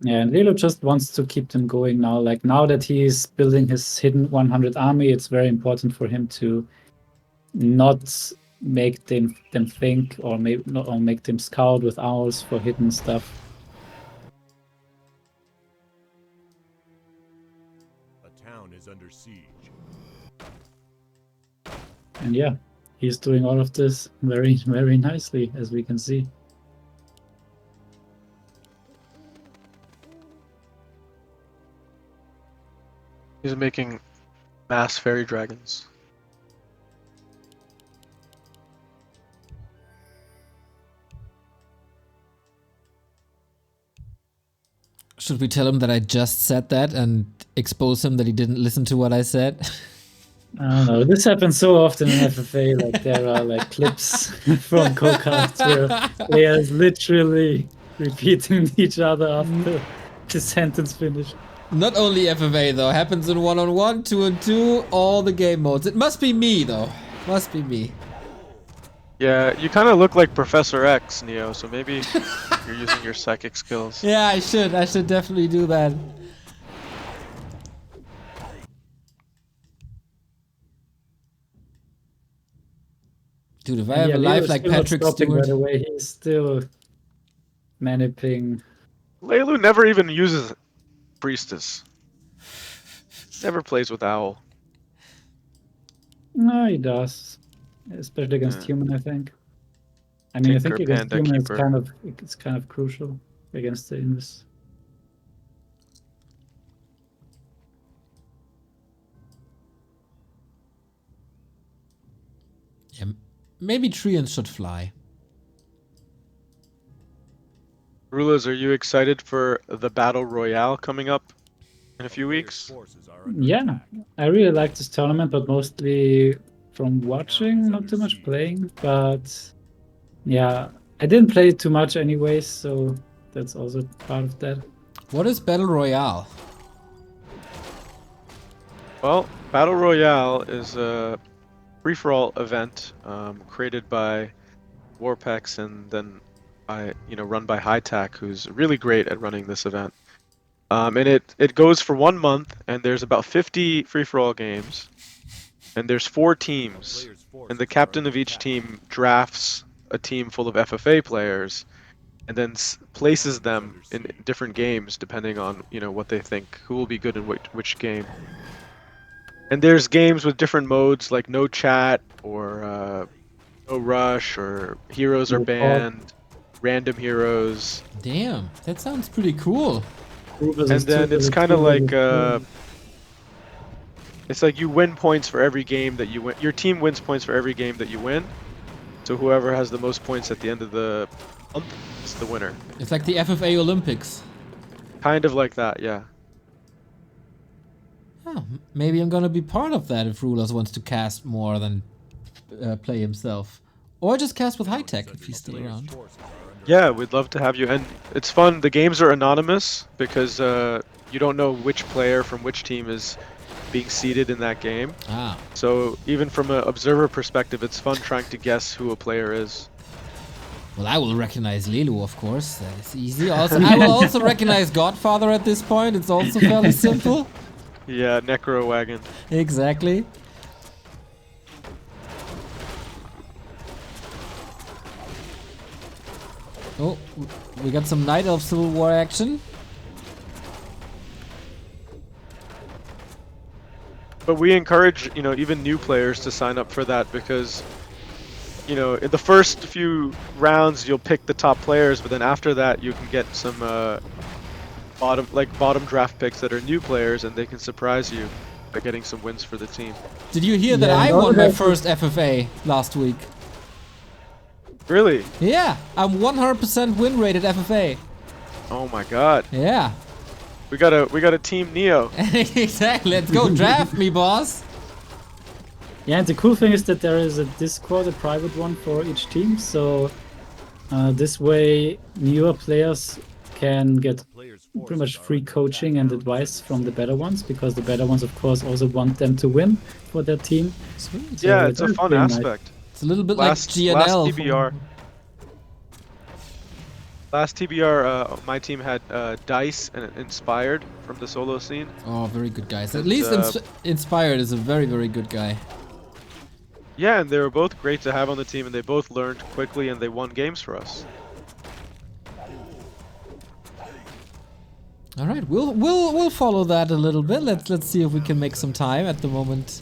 Yeah, and Lilu just wants to keep them going now. Like now that he's building his hidden 100 army, it's very important for him to not make them think, or make them scout with owls for hidden stuff. A town is under siege. And yeah, he's doing all of this very, very nicely, as we can see. He's making mass fairy dragons. Should we tell him that I just said that and expose him that he didn't listen to what I said? I don't know. This happens so often in FFA. Like there are like clips from co-casts where players literally repeating each other after the sentence finished. Not only FFA though, happens in 1-on-1, 2-on-2, all the game modes. It must be me though. Must be me. Yeah, you kind of look like Professor X, Neo, so maybe you're using your psychic skills. Yeah, I should. I should definitely do that. Dude, if I have a life like Patrick Stewart... By the way, he's still maniping. Lilu never even uses Priestess. Never plays with Owl. No, he does. Especially against human, I think. I mean, I think against human it's kind of crucial against the Invis. Yeah, maybe Treants should fly. RulaZ, are you excited for the Battle Royale coming up in a few weeks? Yeah, I really like this tournament, but mostly from watching, not too much playing. But yeah, I didn't play too much anyways, so that's also part of that. What is Battle Royale? Well, Battle Royale is a free-for-all event created by Warpex and then run by High-Tac, who's really great at running this event. And it goes for 1 month, and there's about 50 free-for-all games, and there's 4 teams, and the captain of each team drafts a team full of FFA players, and then places them in different games depending on what they think who will be good in which game. And there's games with different modes like no chat or no rush or heroes are banned, random heroes. Damn, that sounds pretty cool. And then it's kind of like it's like you win points for every game that you win. Your team wins points for every game that you win. So whoever has the most points at the end of the month is the winner. It's like the FFA Olympics. Kind of like that, yeah. Oh, maybe I'm gonna be part of that if RulaZ wants to cast more than play himself. Or just cast with High-Tac if he's still around. Yeah, we'd love to have you. And it's fun. The games are anonymous because you don't know which player from which team is being seeded in that game. Ah. So even from an observer perspective, it's fun trying to guess who a player is. Well, I will recognize Lilu, of course. That is easy. Also, I will also recognize Godfather at this point. It's also fairly simple. Yeah, Necro wagon. Exactly. Oh, we got some Night Elf Civil War action. But we encourage, even new players to sign up for that because, in the first few rounds you'll pick the top players, but then after that you can get some bottom draft picks that are new players, and they can surprise you by getting some wins for the team. Did you hear that I won my first FFA last week? Really? Yeah, I'm 100% win rate at FFA. Oh my god. Yeah. We got a team Neo. Exactly. Let's go draft me, boss. Yeah, and the cool thing is that there is a Discord, a private one for each team. So this way, newer players can get pretty much free coaching and advice from the better ones, because the better ones, of course, also want them to win for their team. Sweet. So yeah, it's a fun aspect. It's a little bit like GNL. Last PBR. Last TBR, my team had Dice and Inspired from the solo scene. Oh, very good guys. At And, least Inspired is a very, very good guy. Yeah, and they were both great to have on the team, and they both learned quickly, and they won games for us. All right, we'll follow that a little bit. Let's see if we can make some time at the moment.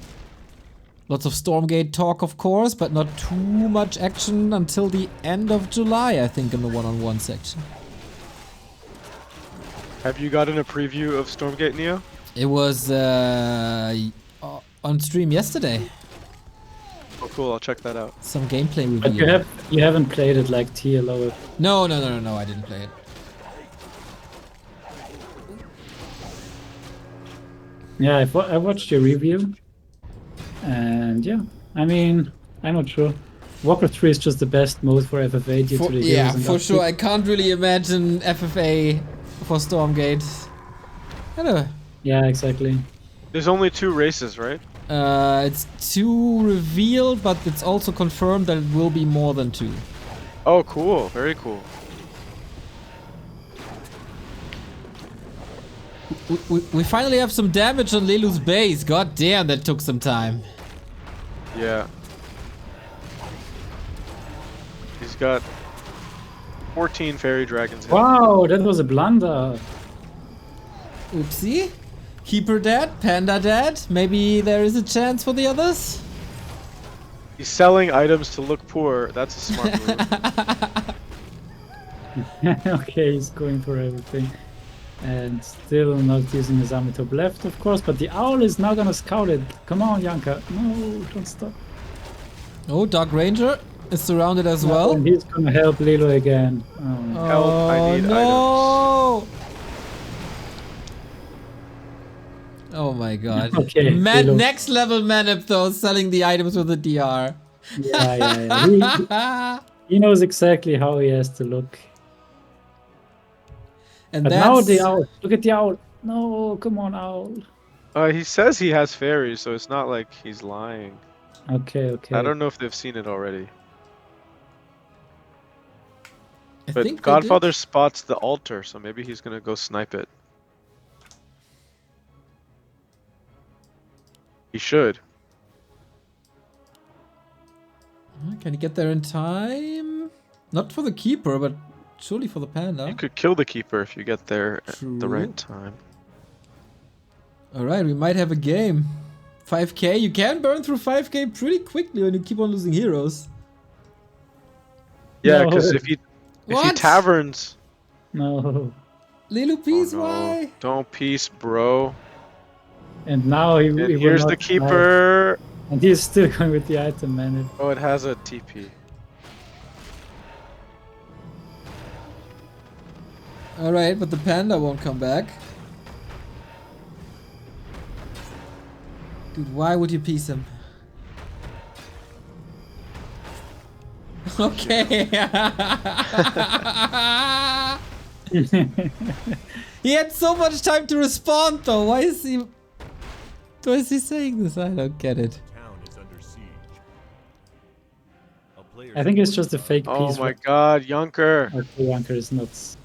Lots of Stormgate talk, of course, but not too much action until the end of July, I think, in the one-on-one section. Have you gotten a preview of Stormgate, Neo? It was on stream yesterday. Oh, cool! I'll check that out. Some gameplay review. But you haven't played it like TLO. No, I didn't play it. Yeah, I watched your review, and yeah, I mean, I'm not sure. Warcraft 3 is just the best mode for FFA due to the yeah, heroes and for sure. upkeep. I can't really imagine FFA for Stormgate. Hello. Yeah, exactly. There's only 2 races, right? It's 2 revealed, but it's also confirmed that it will be more than 2. Oh, cool! Very cool. We finally have some damage on Lelu's base. God damn, that took some time. Yeah. He's got 14 fairy dragons. Wow, that was a blunder. Oopsie. Keeper dead, Panda dead. Maybe there is a chance for the others? He's selling items to look poor. That's a smart move. Okay, he's going for everything. And still not using his army top left, of course, but the owl is now gonna scout it. Come on, Yanka. No, don't stop. Oh, Dark Ranger is surrounded as well. And he's gonna help Lilu again. Oh. Help, I need no! Oh my god. Okay, Man, Lilu. next level Manip though, selling the items with the DR. Yeah. He knows exactly how he has to look. And But that's... now the owl. Look at the owl. No, come on, owl. He says he has fairies, so it's not like he's lying. Okay. I don't know if they've seen it already. I But think they Godfather spots the altar, so maybe he's gonna go snipe it. He should. did. Can you get there in time? Not for the keeper, but surely for the panda. You could kill the keeper if you get there at the True. right time. Alright, we might have a game. 5k, you can burn through 5k pretty quickly when you keep on losing heroes. Yeah, No. because if he What? No. taverns, Lilu, please, oh no. why? Don't peace, bro. And now he And will here's not the keeper. And he's still going with the item, man. Oh, it has a TP. Alright, but the panda won't come back. Dude, why would you piece him? Okay. He had so much time to respond though. Why is he saying this? I don't get it. Town is under siege. A player's I think it's just a fake Oh piece. my god, Junker. Okay, Yanker is nuts.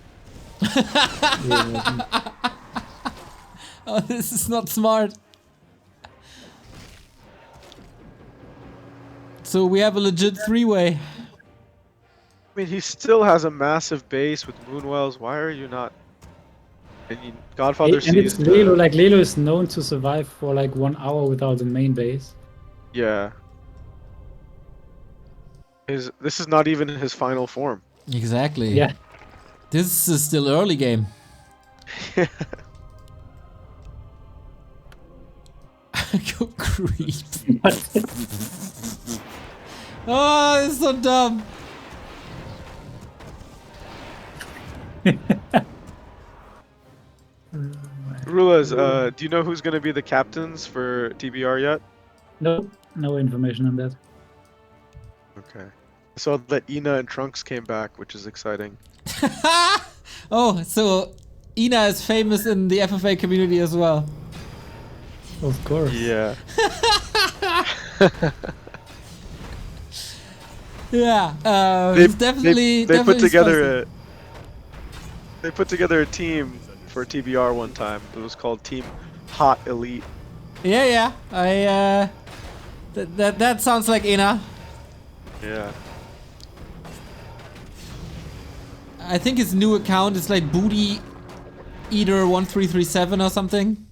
Oh, this is not smart. So we have a legit 3-way. I mean, he still has a massive base with Moonwells. Why are you not? And Godfather And it's sees Lilu. Like Lilu is known to survive for like 1 hour without a main base. Yeah. This is not even in his final form. Exactly. Yeah. This is still early game. Go creep. Oh, this is so dumb. RulaZ, do you know who's going to be the captains for TBR yet? No information on that. Okay. I saw that Ina and Trunks came back, which is exciting. Oh, so Ina is famous in the FFA community as well. Of course. Yeah. Yeah, They, it's definitely they put definitely together They put together a team for TBR one time. It was called Team Hot Elite. Yeah. That sounds like Ina. Yeah. I think his new account is like Booty Eater 1337 or something.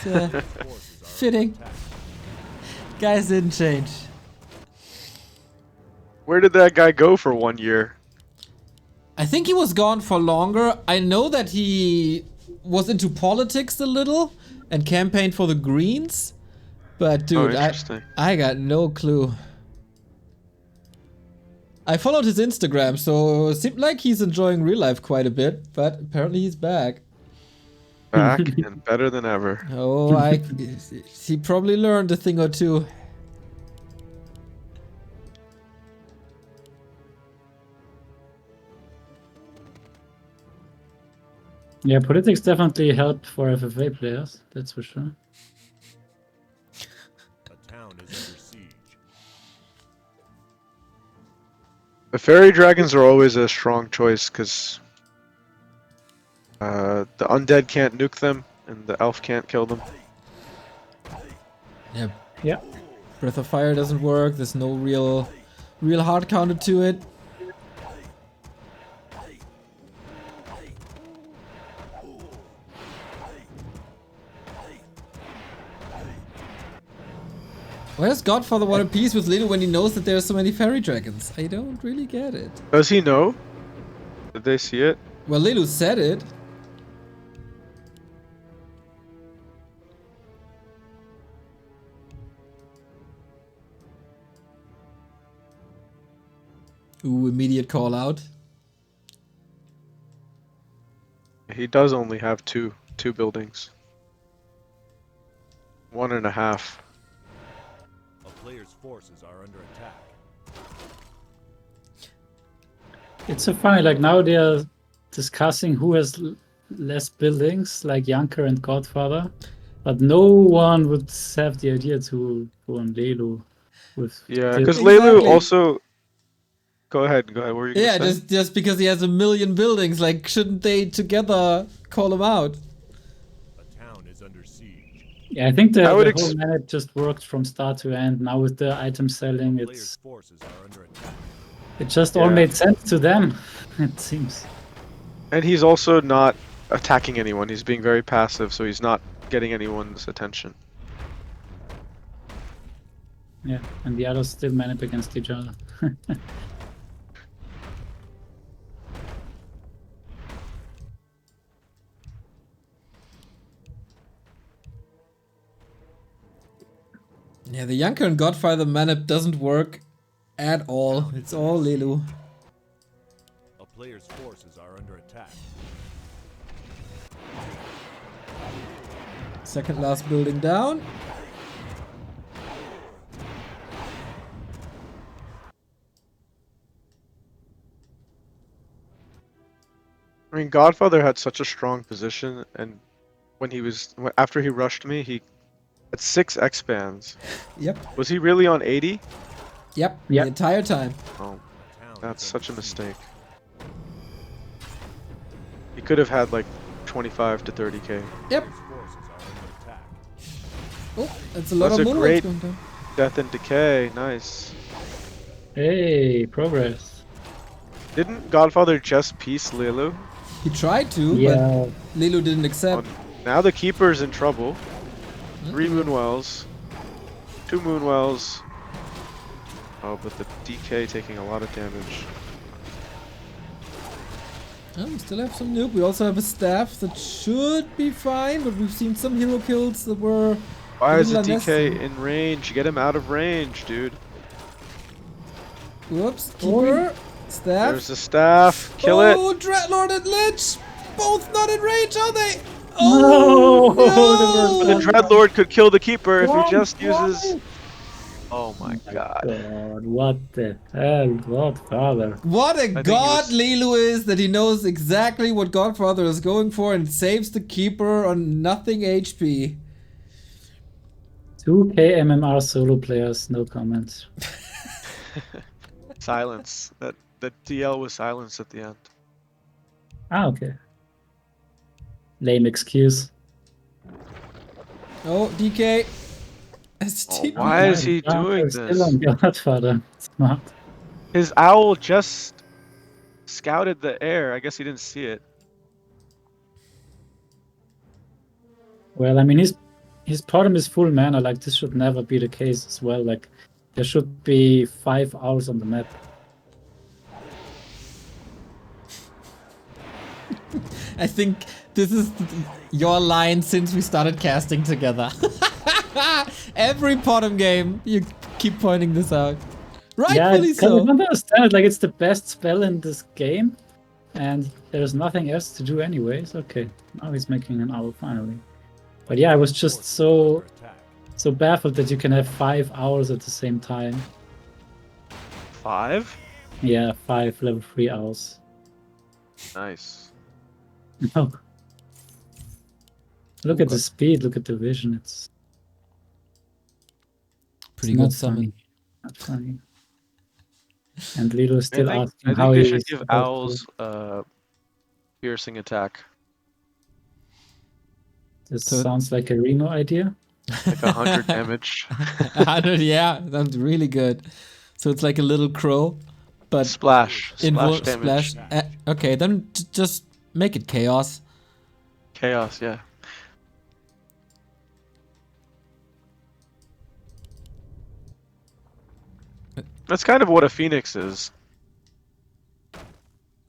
It's fitting. Guys didn't change. Where did that guy go for 1 year? I think he was gone for longer. I know that he was into politics a little and campaigned for the Greens. But dude, interesting. I got no clue. I followed his Instagram, so it seemed like he's enjoying real life quite a bit, but apparently he's back. Back and better than ever. Oh, he probably learned a thing or two. Yeah, politics definitely helped for FFA players, that's for sure. A town is under siege. The fairy dragons are always a strong choice because the undead can't nuke them and the elf can't kill them. Yep. Yeah. Breath of Fire doesn't work. There's no real hard counter to it. Why does Godfather want a peace with Lilu when he knows that there are so many fairy dragons? I don't really get it. Does he know? Did they see it? Well, Lilu said it. Ooh, immediate call out. He does only have two buildings. 1.5. A player's forces are under attack. It's so funny, like now they are discussing who has less buildings, like Yanker and Godfather, but no one would have the idea to go on Lilu with. Yeah, because Exactly. Lelu also. Go ahead. What were you gonna Yeah, say? just because he has a million buildings, like, shouldn't they together call him out? A town is under siege. Yeah, I think the I would whole map just worked from start to end. Now with the item selling, Players' forces are under attack. it just all Yeah. made sense to them. It seems. And he's also not attacking anyone. He's being very passive, so he's not getting anyone's attention. Yeah, and the others still man up against each other. Yeah, the Yanker and Godfather manip doesn't work at all. It's all Lilu. A player's forces are under attack. Second last building down. I mean, Godfather had such a strong position, and after he rushed me, he had 6 expands. Yep, Was he really on 80? yep, Yep. the entire time. Oh, A town that's is such a under siege. mistake. He could have had like 25 to 30k. Yep. Players' forces are under attack. Oh, that's a lot That's of a moonlights great- going down. Death and Decay, nice. Hey, progress. Didn't Godfather just piece Lilu? He tried to, Yeah, but Lilu didn't accept. Now the Keeper's in trouble. 3 Moonwells. 2 Moonwells. Oh, but the DK taking a lot of damage. Oh, we still have some nuke. We also have a staff that should be fine, but we've seen some hero kills that were... Why is the Little DK unnecessary. in range? Get him out of range, dude. Whoops, keeper, staff. There's the staff. Kill it. Oh, Dreadlord and Lich! Both not in range, are they? No! Oh, The no! Dreadlord could kill the Keeper if he Why? just uses... Oh my god. God, what the hell, Godfather? What a think he god was- Lilu is that he knows exactly what Godfather is going for and saves the keeper on nothing HP. 2k MMR solo players, no comments. Silence. That DL was silence at the end. Ah, okay. Lame excuse. Oh, DK. Oh, STP. why is Nice. he Junker doing is still on this? Godfather. Smart. His owl just scouted the air. I guess he didn't see it. Well, I mean, his bottom is full mana. Like, this should never be the case as well. Like, there should be 5 owls on the map. I think this is your line since we started casting together. Every bottom game, you keep pointing this out. Yeah, Rightfully I so. don't understand it. Like, it's the best spell in this game, and there's nothing else to do anyways. Okay, now he's making an owl finally. But yeah, I was just so baffled that you can have 5 owls at the same time. 5? Yeah, 5 level 3 owls. Nice. No. Look at the speed, look at the vision. It's Pretty not good summon. funny. Not funny. And Lilu is still I asking think how they he should is give supposed owls piercing attack. This So- sounds like a Reno idea. Like 100 damage. 100, yeah, sounds really good. So it's like a little crow, but Splash. Splash invul damage. splash. Okay, then just make it chaos. Chaos, yeah. That's kind of what a phoenix is.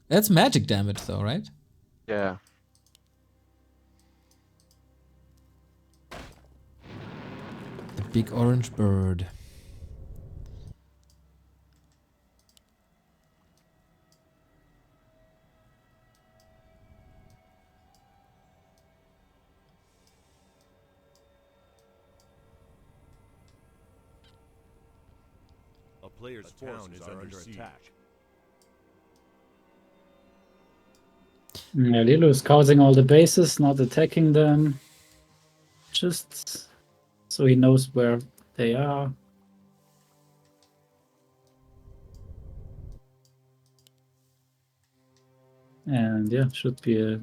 That's magic damage, though, right? Yeah. The big orange bird. A player's forces are under attack. Yeah, Lilu is scouting all the bases, not attacking them. Just so he knows where they are. And yeah, should be a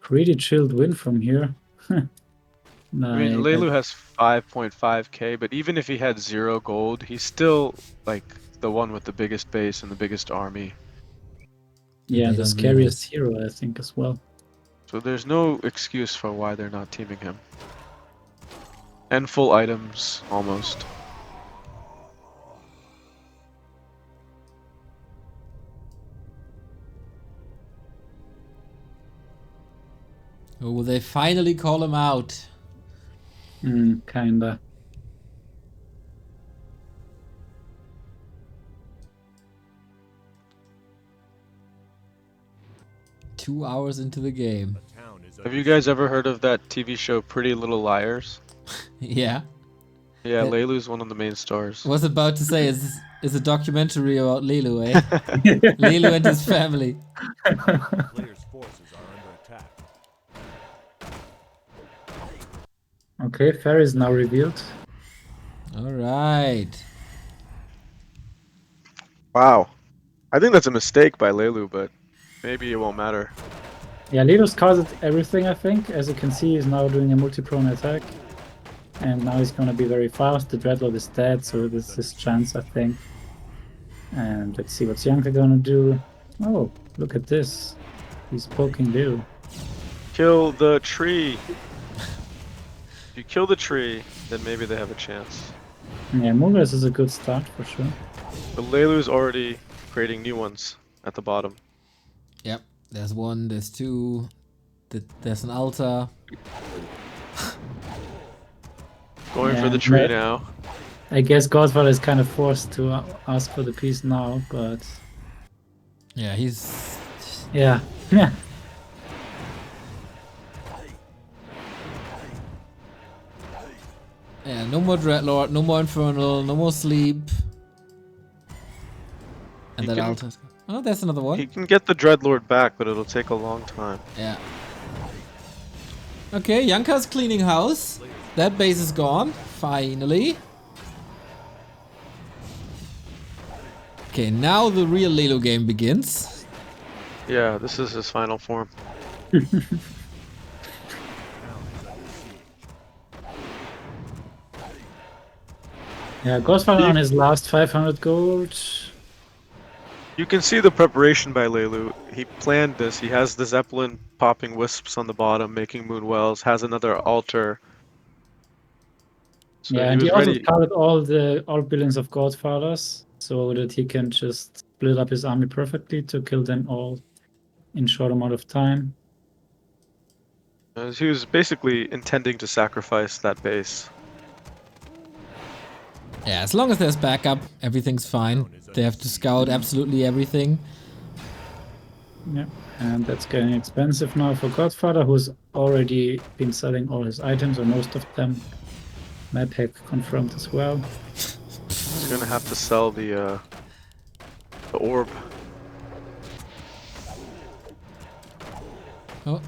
pretty chilled win from here. I mean, Like, Lelu has 5.5k, but even if he had 0 gold, he's still, like, the one with the biggest base and the biggest army. yeah, They the don't scariest hero, I think, as well. So there's no excuse for why they're not teaming him. And full items, almost. Oh, will they finally call him out? Kinda. Two hours into the game. A town is Have under you guys ever heard of that TV show Pretty Little Liars? Yeah. Yeah, Yeah. Leilu's one of the main stars. Was about to say is a documentary about Lilu, eh? Lilu and his family. The player's forces are under attack. Okay, Fair is now revealed. All right. Wow. I think that's a mistake by Lelu, but maybe it won't matter. Yeah, Lilu's caused everything, I think. As you can see, he's now doing a multi-prone attack. And now he's gonna be very fast. The Dreadlord is dead, so this is his chance, I think. And let's see what's Yanka gonna do. Oh, look at this. He's poking Lilu. Kill the tree! If you kill the tree, then maybe they have a chance. Yeah, Mugas is a good start for sure. But Lelu's already creating new ones at the bottom. Yep. There's one, there's two. There's an altar. Going for Yeah, the tree but- now. I guess Godfather is kind of forced to ask for the piece now, but Yeah, he's... yeah. Yeah. Yeah, no more Dreadlord, no more Infernal, no more Sleep. And He that can- altar. Oh, there's another one. He can get the Dreadlord back, but it'll take a long time. Yeah. Okay, Yanka's cleaning house. That base is gone. Finally. Okay, now the real Lilu game begins. Yeah, this is his final form. Yeah, Godfather on his last 500 gold. You can see the preparation by Lilu. He planned this. He has the Zeppelin popping wisps on the bottom, making moonwells, has another altar. So Yeah, he and he was also ready. scouted all buildings of Godfathers so that he can just split up his army perfectly to kill them all in short amount of time. He was basically intending to sacrifice that base. Yeah, as long as there's backup, everything's fine. They have to scout absolutely everything. Yeah, and that's getting expensive now for Godfather, who's already been selling all his items, or most of them. Map hack confirmed as well. He's gonna have to sell the orb. Oh,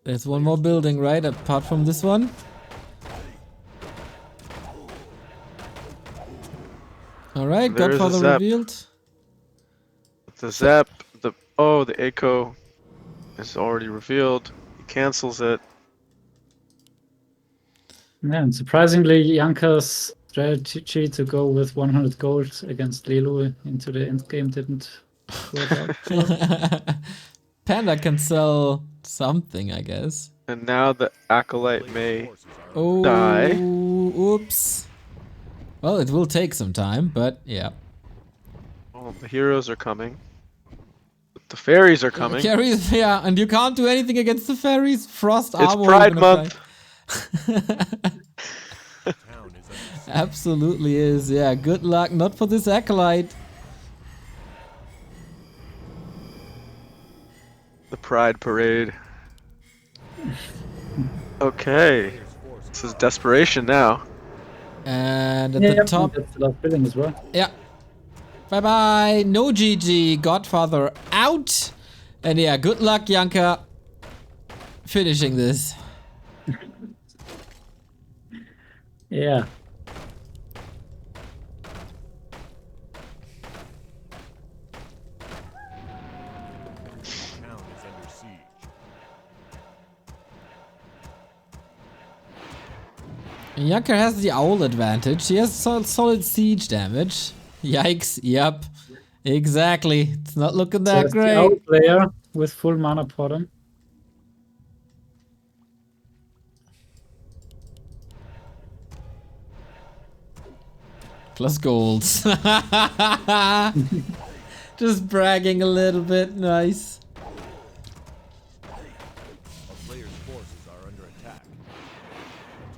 there's one more building, right? Apart from this one. Alright, There is a Godfather Zep. revealed. The Zep, the Echo is already revealed. He cancels it. Yeah, and surprisingly, Yanka's strategy to go with 100 gold against Lilu into the end game didn't work out well. Panda can sell something, I guess. And now the Acolyte may Oh, die. oops. Well, it will take some time, but yeah. Oh, the heroes are coming. The fairies are coming. Carries, yeah, and you can't do anything against the fairies. Frost It's armor. Pride Month. Absolutely is, yeah. Good luck, not for this acolyte. The Pride Parade. Okay. This is desperation now. And at the top. That's the last building as well. Yeah. Bye bye. No GG. Godfather out. And yeah, good luck, Yanka. Finishing this. Yeah. Yanka has the owl advantage. He has solid siege damage. Yikes. Yep. Exactly. It's not looking that So great. the owl player with full mana bottom. Plus golds. Just bragging a little bit. Nice. A player's forces are under attack.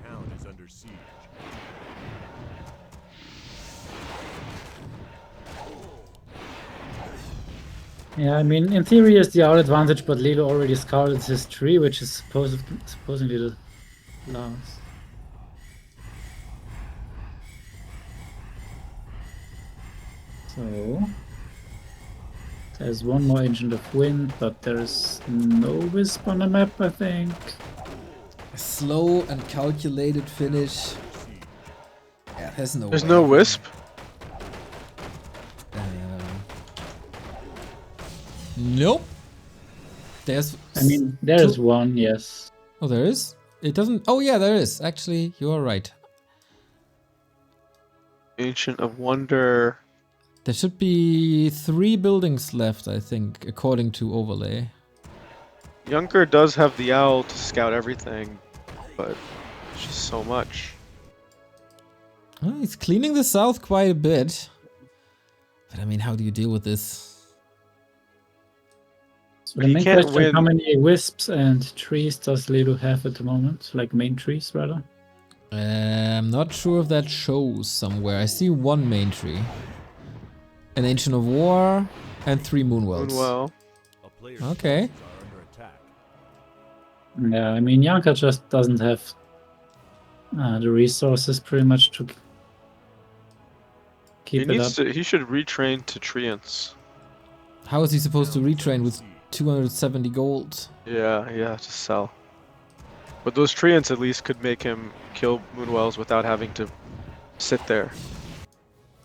The town is under siege. Yeah, I mean, in theory, it's the owl advantage, but Lilu already scouted his tree, which is supposedly the last. So there's one more Agent of Wind, but there's no Wisp on the map, I think. A slow and calculated finish. Yeah, there's no There's way. no Wisp. Nope. There's. I mean, there is one, yes. Oh, there is? It doesn't. Oh, yeah, there is. Actually, you are right. Ancient of Wonder. There should be 3 buildings left, I think, according to overlay. Junker does have the owl to scout everything, but it's just so much. Oh, he's cleaning the south quite a bit. But I mean, how do you deal with this? So the He main can't question, win. how many wisps and trees does Lilu have at the moment? Like main trees, rather? I'm not sure if that shows somewhere. I see 1 main tree. An Ancient of War and 3 Moonwells. Moonwell. A player's Okay. forces are under attack. Yeah, I mean, Yanka just doesn't have the resources pretty much to keep it up. He should retrain to Treants. How is he supposed to retrain with 270 gold? Yeah, to sell. But those Treants at least could make him kill Moonwells without having to sit there.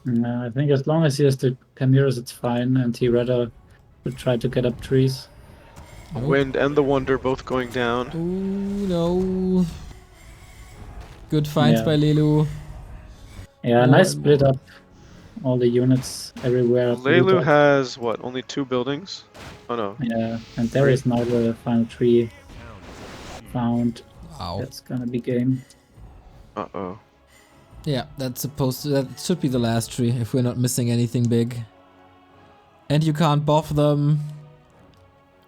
I think as long as he has the Chimeras, it's fine, and he rather would try to get up trees. The Wind and the Wonder both going down. Ooh, no. Good finds by Lilu. Yeah, nice split up. All the units everywhere. Lilu has, what, only 2 buildings? Oh no. Yeah, and there is now the final tree found. Wow. That's gonna be game. Uh-oh. Yeah, that should be the last tree if we're not missing anything big. And you can't buff them.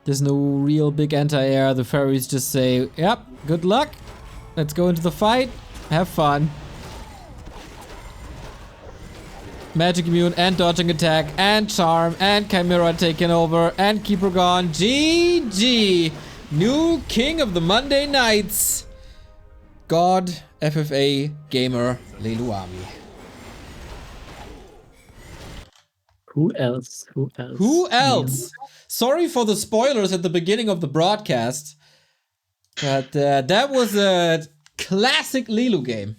There's no real big anti-air. The fairies just say, yep, good luck. Let's go into the fight. Have fun. Magic immune and dodging attack and charm and chimera taken over and keeper gone. GG. New king of the Monday nights. God, FFA gamer, Leluaami. Who else? Who else? Who else? Sorry for the spoilers at the beginning of the broadcast, but that was a classic Lilu game.